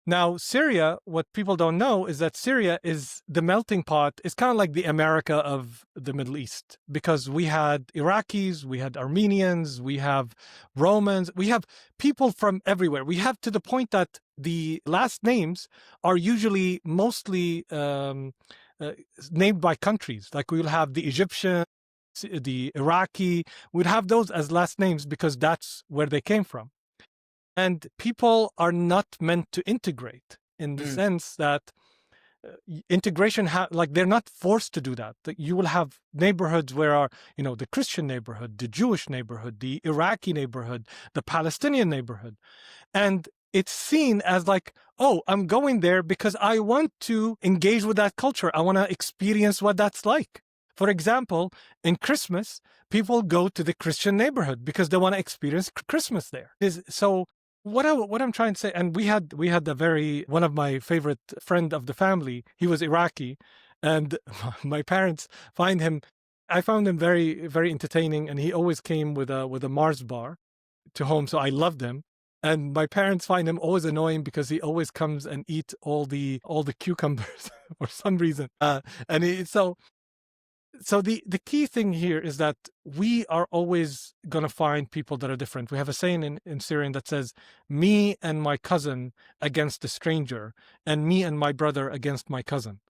Now, Syria, what people don't know is that Syria is the melting pot, is kind of like the America of the Middle East, because we had Iraqis, we had Armenians, we have Romans, we have people from everywhere. We have, to the point that the last names are usually mostly uh, named by countries. Like we'll have the Egyptian, the Iraqi, we'd have those as last names because that's where they came from. And people are not meant to integrate in the Mm, sense that integration, like they're not forced to do that. You will have neighborhoods where are, the Christian neighborhood, the Jewish neighborhood, the Iraqi neighborhood, the Palestinian neighborhood. And it's seen as like, oh, I'm going there because I want to engage with that culture. I want to experience what that's like. For example, in Christmas, people go to the Christian neighborhood because they want to experience Christmas there. So what I'm trying to say, and we had one of my favorite friend of the family, he was Iraqi, and my parents I found him very, very entertaining, and he always came with a Mars bar to home, so I loved him. And my parents find him always annoying because he always comes and eats all the cucumbers for some reason. So the key thing here is that we are always going to find people that are different. We have a saying in Syrian that says, me and my cousin against a stranger, and me and my brother against my cousin.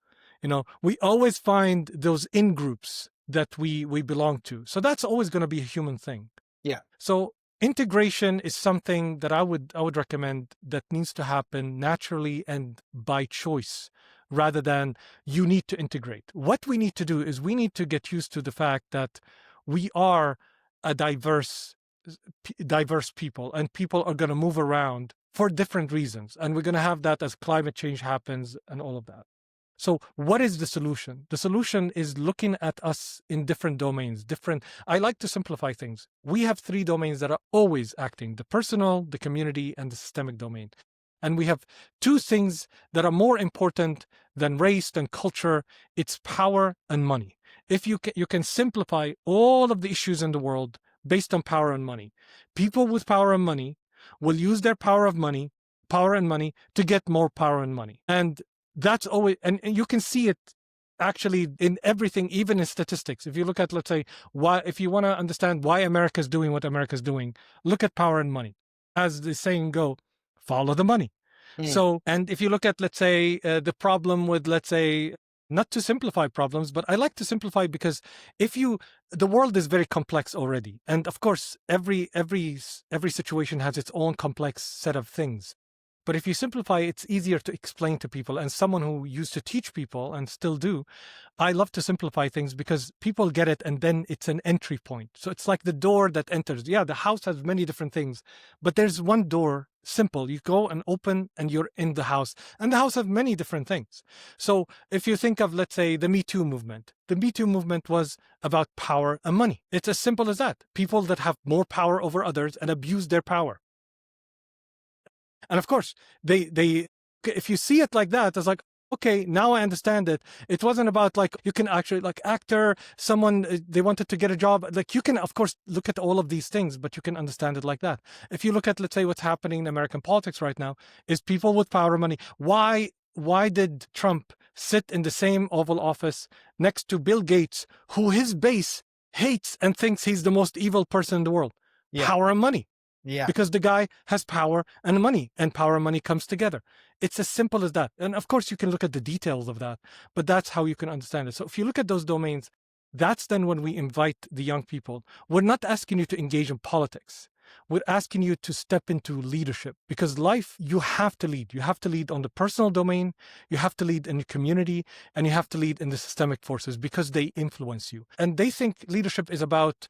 We always find those in groups that we belong to. So that's always going to be a human thing. yeah. So integration is something that I would recommend that needs to happen naturally and by choice, rather than you need to integrate. What we need to do is we need to get used to the fact that we are a diverse people, and people are going to move around for different reasons. And we're going to have that as climate change happens and all of that. So what is the solution? The solution is looking at us in different domains, I like to simplify things. We have 3 domains that are always acting: the personal, the community, and the systemic domain. And we have 2 things that are more important than race, than culture. It's power and money. If you can simplify all of the issues in the world based on power and money. People with power and money will use their power and money to get more power and money. And that's always, and you can see it actually in everything, even in statistics. If you look at, let's say, if you want to understand why America's doing what America's doing, look at power and money. As the saying go, follow the money. Mm, So, and if you look at, let's say, the problem with, let's say, not to simplify problems, but I like to simplify because the world is very complex already. And of course, every situation has its own complex set of things. But if you simplify, it's easier to explain to people. And someone who used to teach people and still do, I love to simplify things because people get it, and then it's an entry point. So it's like the door that enters. Yeah, the house has many different things, but there's one door, simple. You go and open and you're in the house. And the house has many different things. So if you think of, let's say, the Me Too movement was about power and money. It's as simple as that. People that have more power over others and abuse their power. And of course, they if you see it like that, it's like, okay, now I understand it. It wasn't about like, you can actually, like, actor, someone, they wanted to get a job. Like, you can, of course, look at all of these things, but you can understand it like that. If you look at, let's say, what's happening in American politics right now, is people with power and money. Why did Trump sit in the same Oval Office next to Bill Gates, who his base hates and thinks he's the most evil person in the world? yeah. Power and money. Yeah. Because the guy has power and money, and power and money comes together. It's as simple as that. And of course, you can look at the details of that, but that's how you can understand it. So if you look at those domains, that's then when we invite the young people. We're not asking you to engage in politics. We're asking you to step into leadership, because life, you have to lead. You have to lead on the personal domain, you have to lead in your community, and you have to lead in the systemic forces, because they influence you. And they think leadership is about,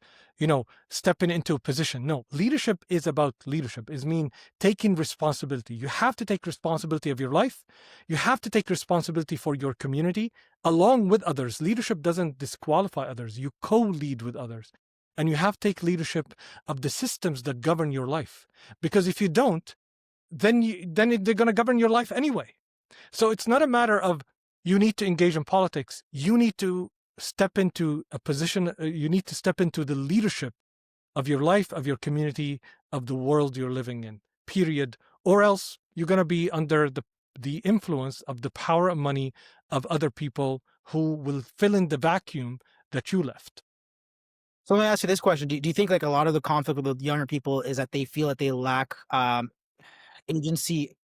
stepping into a position. No, leadership is about leadership. It means taking responsibility. You have to take responsibility of your life. You have to take responsibility for your community along with others. Leadership doesn't disqualify others. You co-lead with others. And you have to take leadership of the systems that govern your life. Because if you don't, then they're going to govern your life anyway. So it's not a matter of you need to engage in politics. You need to step into a position, you need to step into the leadership of your life, of your community, of the world you're living in, period. Or else you're going to be under the the influence of the power of money of other people who will fill in the vacuum that you left. So let me ask you this question: do you think like a lot of the conflict with the younger people is that they feel that they lack agency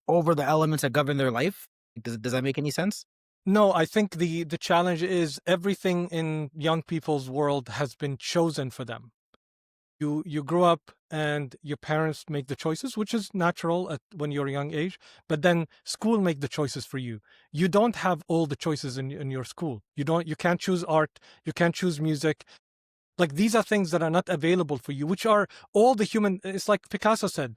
over the elements that govern their life? Does that make any sense? No, I think the challenge is everything in young people's world has been chosen for them. You grow up and your parents make the choices, which is natural when you're a young age, but then school make the choices for you. You don't have all the choices in your school. You can't choose art, you can't choose music. Like these are things that are not available for you, which are all the human. It's like Picasso said,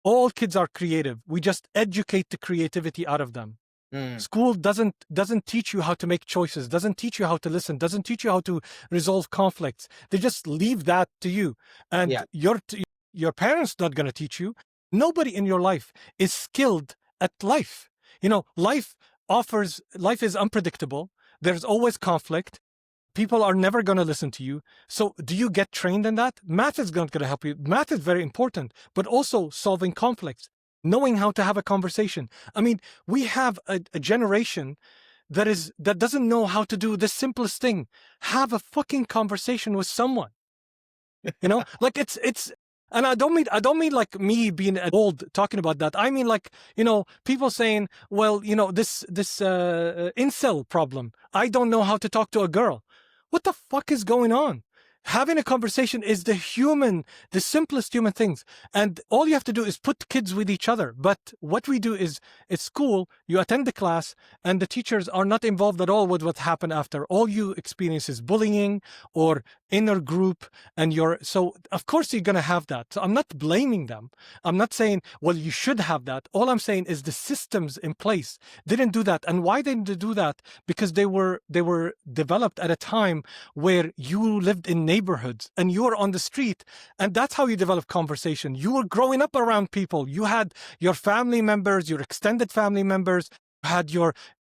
all kids are creative. We just educate the creativity out of them. Mm, School doesn't teach you how to make choices, doesn't teach you how to listen, doesn't teach you how to resolve conflicts. They just leave that to you, and yeah, your parents not going to teach you. Nobody in your life is skilled at life. Life is unpredictable. There's always conflict. People are never going to listen to you. So do you get trained in that? Math is not going to help you. Math is very important, but also solving conflicts, knowing how to have a conversation. I mean, we have a generation that doesn't know how to do the simplest thing. Have a fucking conversation with someone. Like it's and I don't mean like me being old talking about that. I mean like, people saying, well, this incel problem. I don't know how to talk to a girl. What the fuck is going on? Having a conversation is the simplest human things. And all you have to do is put kids with each other. But what we do is, at school, you attend the class and the teachers are not involved at all with what happened after. All you experience is bullying or inner group. So of course you're going to have that. So I'm not blaming them. I'm not saying, well, you should have that. All I'm saying is the systems in place didn't do that. And why didn't they do that? Because they were developed at a time where you lived in neighborhoods and you were on the street, and that's how you develop conversation. You were growing up around people. You had your family members, your extended family members,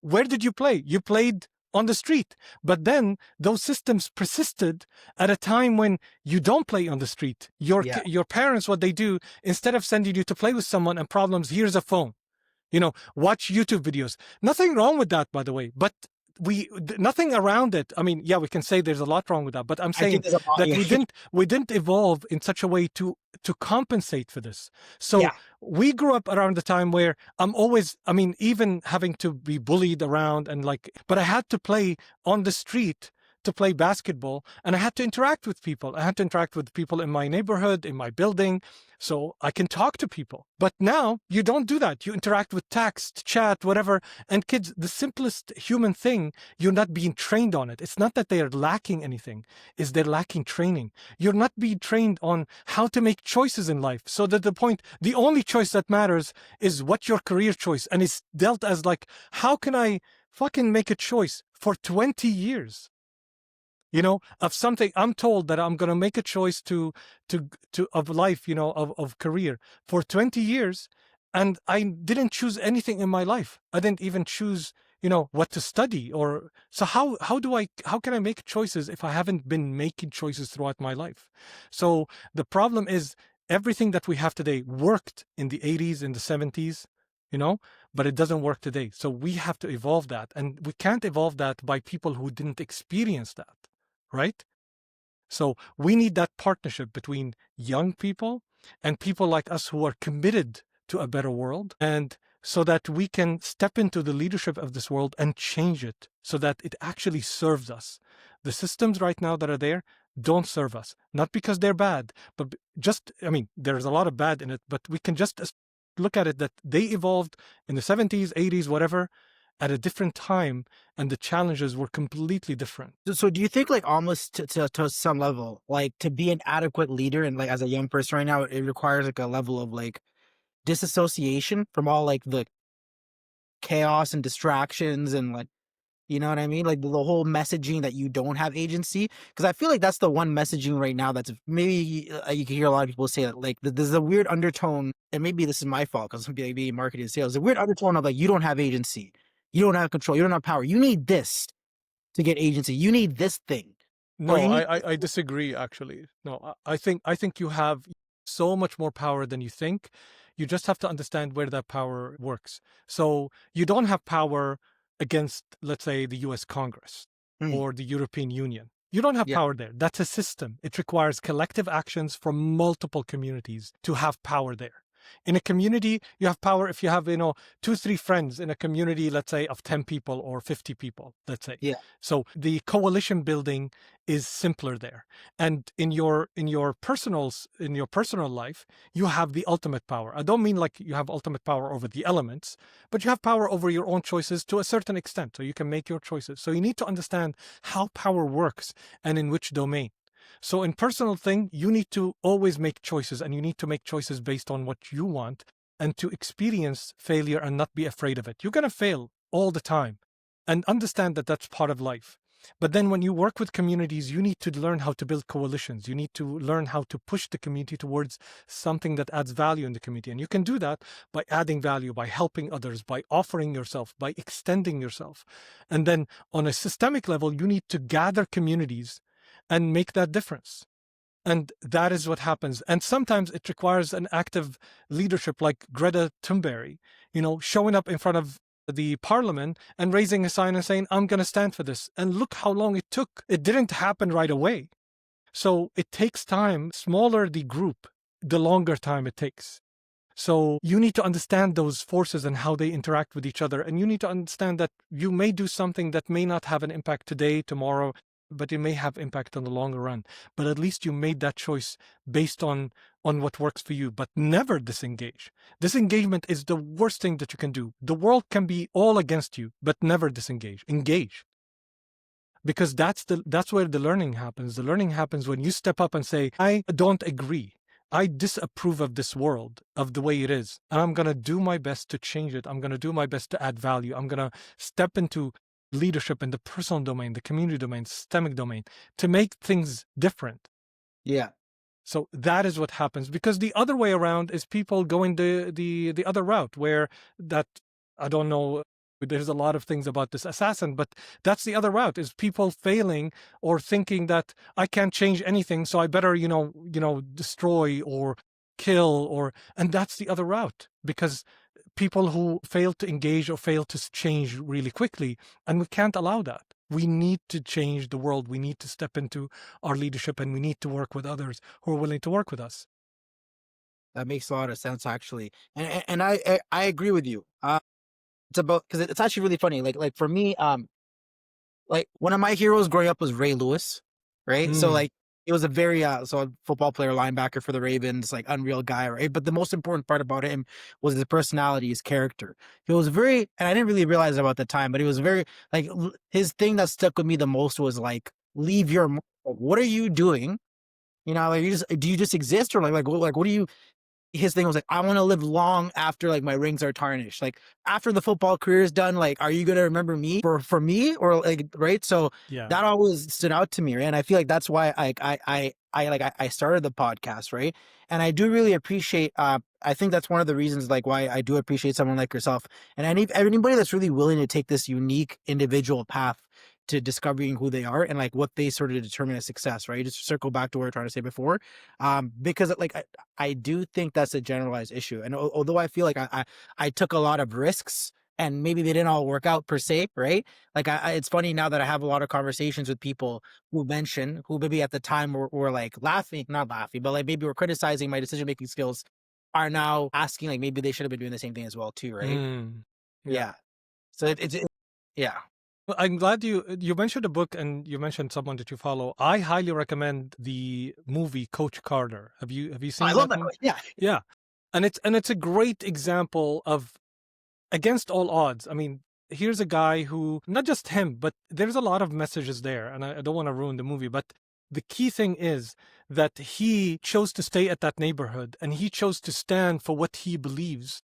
where did you play? You played on the street. But then those systems persisted at a time when you don't play on the street. yeah. Your parents, what they do, instead of sending you to play with someone and problems, here's a phone. Watch YouTube videos. Nothing wrong with that, by the way, but nothing around it. I mean, yeah, we can say there's a lot wrong with that, but I'm I think saying there's a lot. that Yeah, we didn't evolve in such a way to compensate for this. So yeah, we grew up around the time where I mean, even having to be bullied around but I had to play on the street to play basketball, and I had to interact with people. I had to interact with people in my neighborhood, in my building, so I can talk to people. But now you don't do that. You interact with text, chat, whatever. And kids, the simplest human thing, you're not being trained on it. It's not that they are lacking anything, it's they're lacking training. You're not being trained on how to make choices in life. So that the only choice that matters is what your career choice, and it's dealt as like, how can I fucking make a choice for 20 years? Of something. I'm told that I'm going to make a choice of life, of career for 20 years. And I didn't choose anything in my life. I didn't even choose, what to study so how can I make choices if I haven't been making choices throughout my life? So the problem is everything that we have today worked in the 80s, in the 70s, but it doesn't work today. So we have to evolve that. And we can't evolve that by people who didn't experience that. Right? So we need that partnership between young people and people like us who are committed to a better world, and so that we can step into the leadership of this world and change it so that it actually serves us. The systems right now that are there don't serve us, not because they're bad, but I mean, there's a lot of bad in it, but we can just look at it that they evolved in the 70s, 80s, whatever, at a different time, and the challenges were completely different. So do you think like almost to some level, like to be an adequate leader and like as a young person right now, it requires like a level of like disassociation from all like the chaos and distractions and like, you know what I mean? Like the whole messaging that you don't have agency. Cause I feel like that's the one messaging right now that's maybe you can hear a lot of people say that like there's a weird undertone, and maybe this is my fault because I'm being marketing and sales. A weird undertone of like, you don't have agency. You don't have control. You don't have power. You need this to get agency. You need this thing. Or No, you need I disagree. Actually, no, I think you have so much more power than you think. You just have to understand where that power works. So you don't have power against, let's say, the US Congress Mm, or the European Union. You don't have yeah, power there. That's a system. It requires collective actions from multiple communities to have power there. In a community, you have power if you have, 2, 3 friends in a community, let's say, of 10 people or 50 people, let's say. yeah, So the coalition building is simpler there. And in your personal life, you have the ultimate power. I don't mean like you have ultimate power over the elements, but you have power over your own choices to a certain extent. So you can make your choices. So you need to understand how power works and in which domain. So in personal thing, you need to always make choices, and you need to make choices based on what you want, and to experience failure and not be afraid of it. You're going to fail all the time, and understand that that's part of life. But then when you work with communities, you need to learn how to build coalitions. You need to learn how to push the community towards something that adds value in the community. And you can do that by adding value, by helping others, by offering yourself, by extending yourself. And then on a systemic level, you need to gather communities and make that difference. And that is what happens. And sometimes it requires an active leadership like Greta Thunberg, showing up in front of the parliament and raising a sign and saying, I'm going to stand for this. And look how long it took. It didn't happen right away. So it takes time. Smaller the group, the longer time it takes. So you need to understand those forces and how they interact with each other. And you need to understand that you may do something that may not have an impact today, tomorrow, but it may have impact on the longer run. But at least you made that choice based on what works for you, but never disengage. Disengagement is the worst thing that you can do. The world can be all against you, but never disengage. Engage. Because that's where the learning happens. The learning happens when you step up and say, I don't agree. I disapprove of this world, of the way it is, and I'm going to do my best to change it. I'm going to do my best to add value. I'm going to step into leadership in the personal domain, the community domain, systemic domain, to make things different. yeah. So that is what happens, because the other way around is people going the other route, where that, I don't know, there's a lot of things about this assassin, but that's the other route, is people failing or thinking that I can't change anything, so I better, destroy or kill, and that's the other route, because people who fail to engage or fail to change really quickly, and we can't allow that. We need to change the world. We need to step into our leadership, and we need to work with others who are willing to work with us. That makes a lot of sense actually, and I agree with you. It's about because it's actually really funny. Like for me, like one of my heroes growing up was Ray Lewis, right? So Mm, like he was a very so a football player, linebacker for the Ravens, like unreal guy, right? But the most important part about him was his personality, his character. He was very, and I didn't really realize about the time, but he was very like his thing that stuck with me the most was like leave your mark. Like, what are you doing? Like do you just exist, or like what do you his thing was like, I want to live long after like my rings are tarnished. Like after the football career is done, like, are you gonna remember me for me or like right? So yeah. that always stood out to me, right? And I feel like that's why I started the podcast, right? And I do really appreciate I think that's one of the reasons like why I do appreciate someone like yourself and anybody that's really willing to take this unique individual path to discovering who they are and like what they sort of determine as success, right? Just circle back to what I was trying to say before. Because like I do think that's a generalized issue. And although I feel like I took a lot of risks and maybe they didn't all work out per se, right? Like it's funny now that I have a lot of conversations with people who mention who maybe at the time were like laughing, not laughing, but like maybe were criticizing my decision making skills are now asking like maybe they should have been doing the same thing as well too, right? Mm, yeah. Yeah. So yeah. Well, I'm glad you mentioned a book, and you mentioned someone that you follow. I highly recommend the movie Coach Carter. Have you I seen love that that. movie? Yeah. Yeah. And it's a great example of against all odds. I mean, here's a guy who, not just him, but there's a lot of messages there, and I don't want to ruin the movie, but the key thing is that he chose to stay at that neighborhood, and he chose to stand for what he believes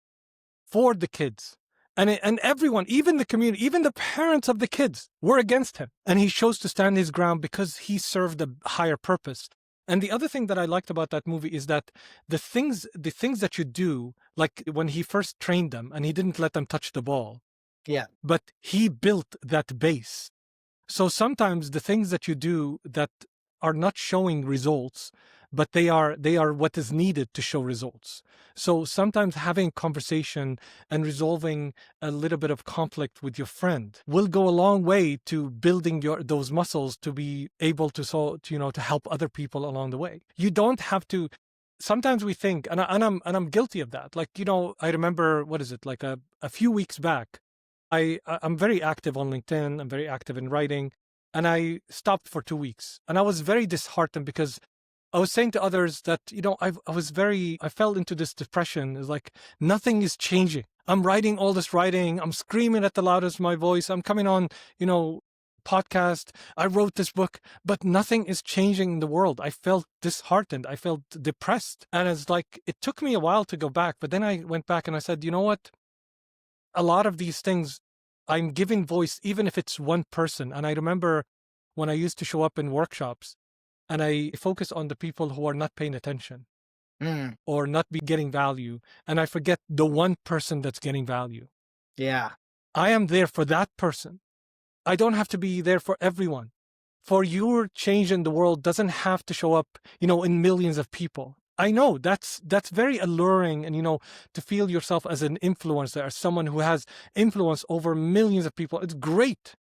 for the kids. And everyone, even the community, even the parents of the kids were against him. And he chose to stand his ground because he served a higher purpose. And the other thing that I liked about that movie is that the things that you do, like when he first trained them and he didn't let them touch the ball, Yeah. but he built that base. So sometimes the things that you do that are not showing results, but they are what is needed to show results. So sometimes having conversation and resolving a little bit of conflict with your friend will go a long way to building those muscles to be able to help other people along the way. You don't have to. Sometimes we think, and I'm guilty of that. Like, I remember, what is it, like a few weeks back, I'm very active on LinkedIn. I'm very active in writing, and I stopped for 2 weeks, and I was very disheartened because I was saying to others that, I fell into this depression. It's like nothing is changing. I'm writing all this writing. I'm screaming at the loudest of my voice. I'm coming on, podcast. I wrote this book, but nothing is changing in the world. I felt disheartened. I felt depressed. And it's like, it took me a while to go back, but then I went back and I said, you know what? A lot of these things, I'm giving voice, even if it's one person. And I remember when I used to show up in workshops, and I focus on the people who are not paying attention Mm, or not be getting value, and I forget the one person that's getting value. yeah. I am there for that person. I don't have to be there for everyone. For your change in the world doesn't have to show up, in millions of people. I know that's very alluring, and to feel yourself as an influencer, as someone who has influence over millions of people. It's great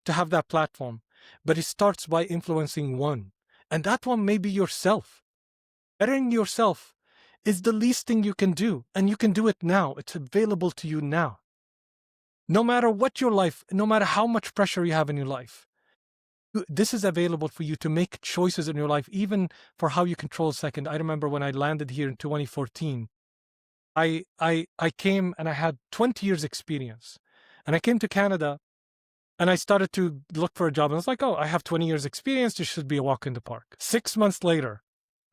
to have that platform, but it starts by influencing one. And that one may be yourself. Bettering yourself is the least thing you can do. And you can do it now. It's available to you now. No matter what your life, no matter how much pressure you have in your life, this is available for you to make choices in your life, even for how you control a second. I remember when I landed here in 2014, I came and I had 20 years experience. And I came to Canada and I started to look for a job. And I was like, oh, I have 20 years experience. This should be a walk in the park. 6 months later,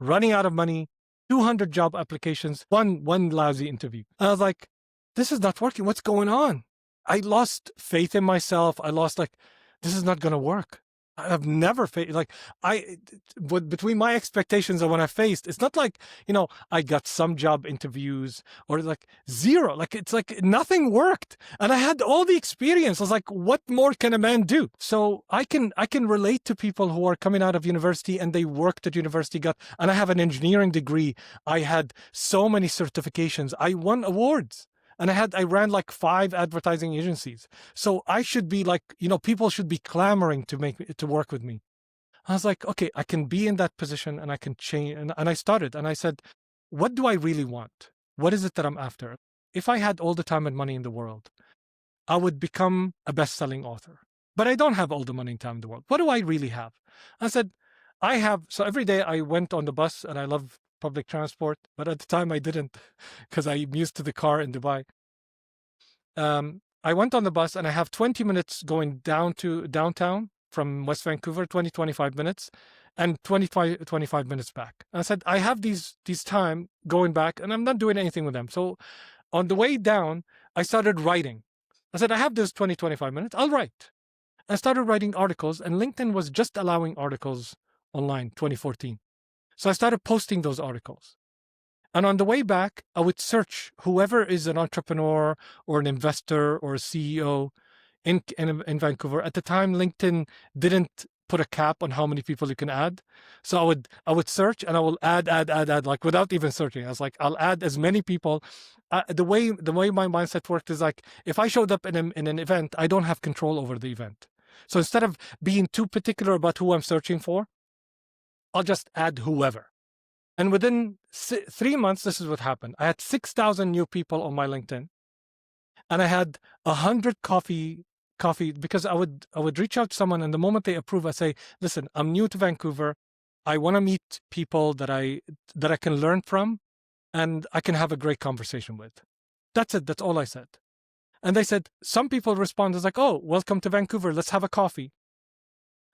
running out of money, 200 job applications, one lousy interview. And I was like, this is not working. What's going on? I lost faith in myself. I lost, this is not going to work. I've never faced, between my expectations and what I faced, it's not like, I got some job interviews or zero, it's like nothing worked. And I had all the experience. I was like, what more can a man do? So I can relate to people who are coming out of university and they worked at university, and I have an engineering degree. I had so many certifications. I won awards. And I ran 5 advertising agencies. So I should be people should be clamoring to work with me. I was like, okay, I can be in that position and I can change. And I started and I said, what do I really want? What is it that I'm after? If I had all the time and money in the world, I would become a best-selling author. But I don't have all the money and time in the world. What do I really have? I said, so every day I went on the bus, and I love public transport, but at the time I didn't, because I'm used to the car in Dubai. I went on the bus and I have 20 minutes going down to downtown from West Vancouver, 25 minutes, and 25 minutes back. And I said, I have these time going back and I'm not doing anything with them. So on the way down, I started writing. I said, I have this 25 minutes, I'll write. I started writing articles, and LinkedIn was just allowing articles online, 2014. So I started posting those articles. And on the way back, I would search whoever is an entrepreneur or an investor or a CEO in Vancouver. At the time, LinkedIn didn't put a cap on how many people you can add. So I would search and I will add, without even searching. I was like, I'll add as many people. The way my mindset worked is if I showed up in an event, I don't have control over the event. So instead of being too particular about who I'm searching for, I'll just add whoever. And within 3 months, this is what happened. I had 6,000 new people on my LinkedIn, and I had 100 coffee, because I would reach out to someone, and the moment they approve, I say, listen, I'm new to Vancouver. I want to meet people that I can learn from, and I can have a great conversation with. That's it. That's all I said. And they said, some people respond as oh, welcome to Vancouver. Let's have a coffee.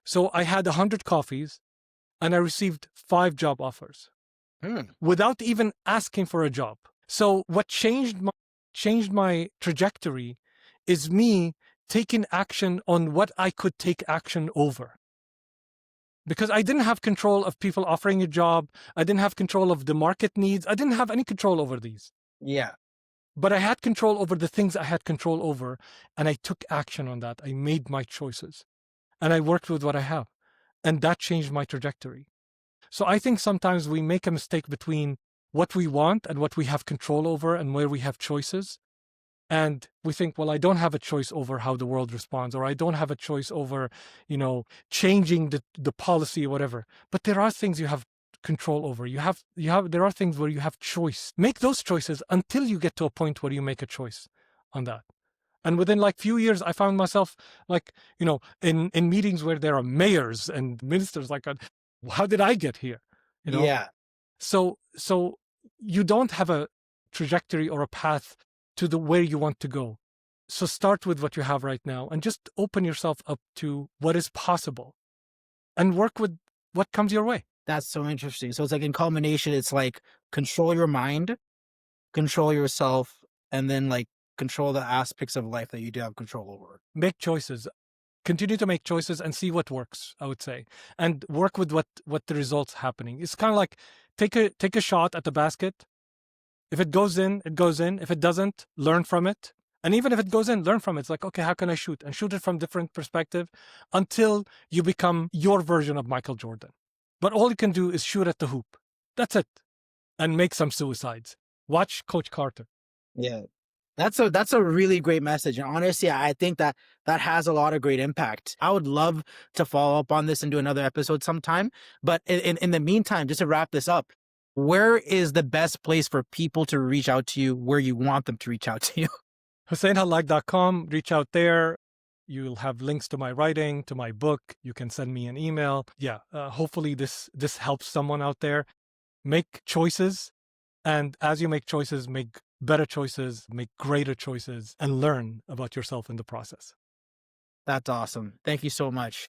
So I had 100 coffees, and I received 5 job offers. Without even asking for a job. So what changed my trajectory is me taking action on what I could take action over. Because I didn't have control of people offering a job. I didn't have control of the market needs. I didn't have any control over these. Yeah. But I had control over the things I had control over, and I took action on that. I made my choices, and I worked with what I have, and that changed my trajectory. So I think sometimes we make a mistake between what we want and what we have control over and where we have choices. And we think, well, I don't have a choice over how the world responds, or I don't have a choice over, changing the policy or whatever. But there are things you have control over. There are things where you have choice. Make those choices until you get to a point where you make a choice on that. And within like few years, I found myself like, in meetings where there are mayors and ministers, like, how did I get here? You know, Yeah, so you don't have a trajectory or a path to the where you want to go. So start with what you have right now and just open yourself up to what is possible and work with what comes your way. that's so interesting. So it's like in culmination, it's like control your mind, control yourself, and then like control the aspects of life that you do have control over. Make choices. Continue to make choices and see what works, I would say. And work with what the results happening. It's kind of like take a shot at the basket. If it goes in, it goes in. If it doesn't, learn from it. And even if it goes in, learn from it. It's like, okay, how can I shoot? And shoot it from different perspective until you become your version of Michael Jordan. But all you can do is shoot at the hoop. That's it. And make some suicides. Watch Coach Carter. Yeah. That's a really great message. And honestly, I think that that has a lot of great impact. I would love to follow up on this and do another episode sometime. But in the meantime, just to wrap this up, where is the best place for people to reach out to you where you want them to reach out to you? HusseinHallak.com. Reach out there. You'll have links to my writing, to my book. You can send me an email. Yeah, hopefully this helps someone out there. Make choices. And as you make choices, make better choices, make greater choices, and learn about yourself in the process. That's awesome. Thank you so much.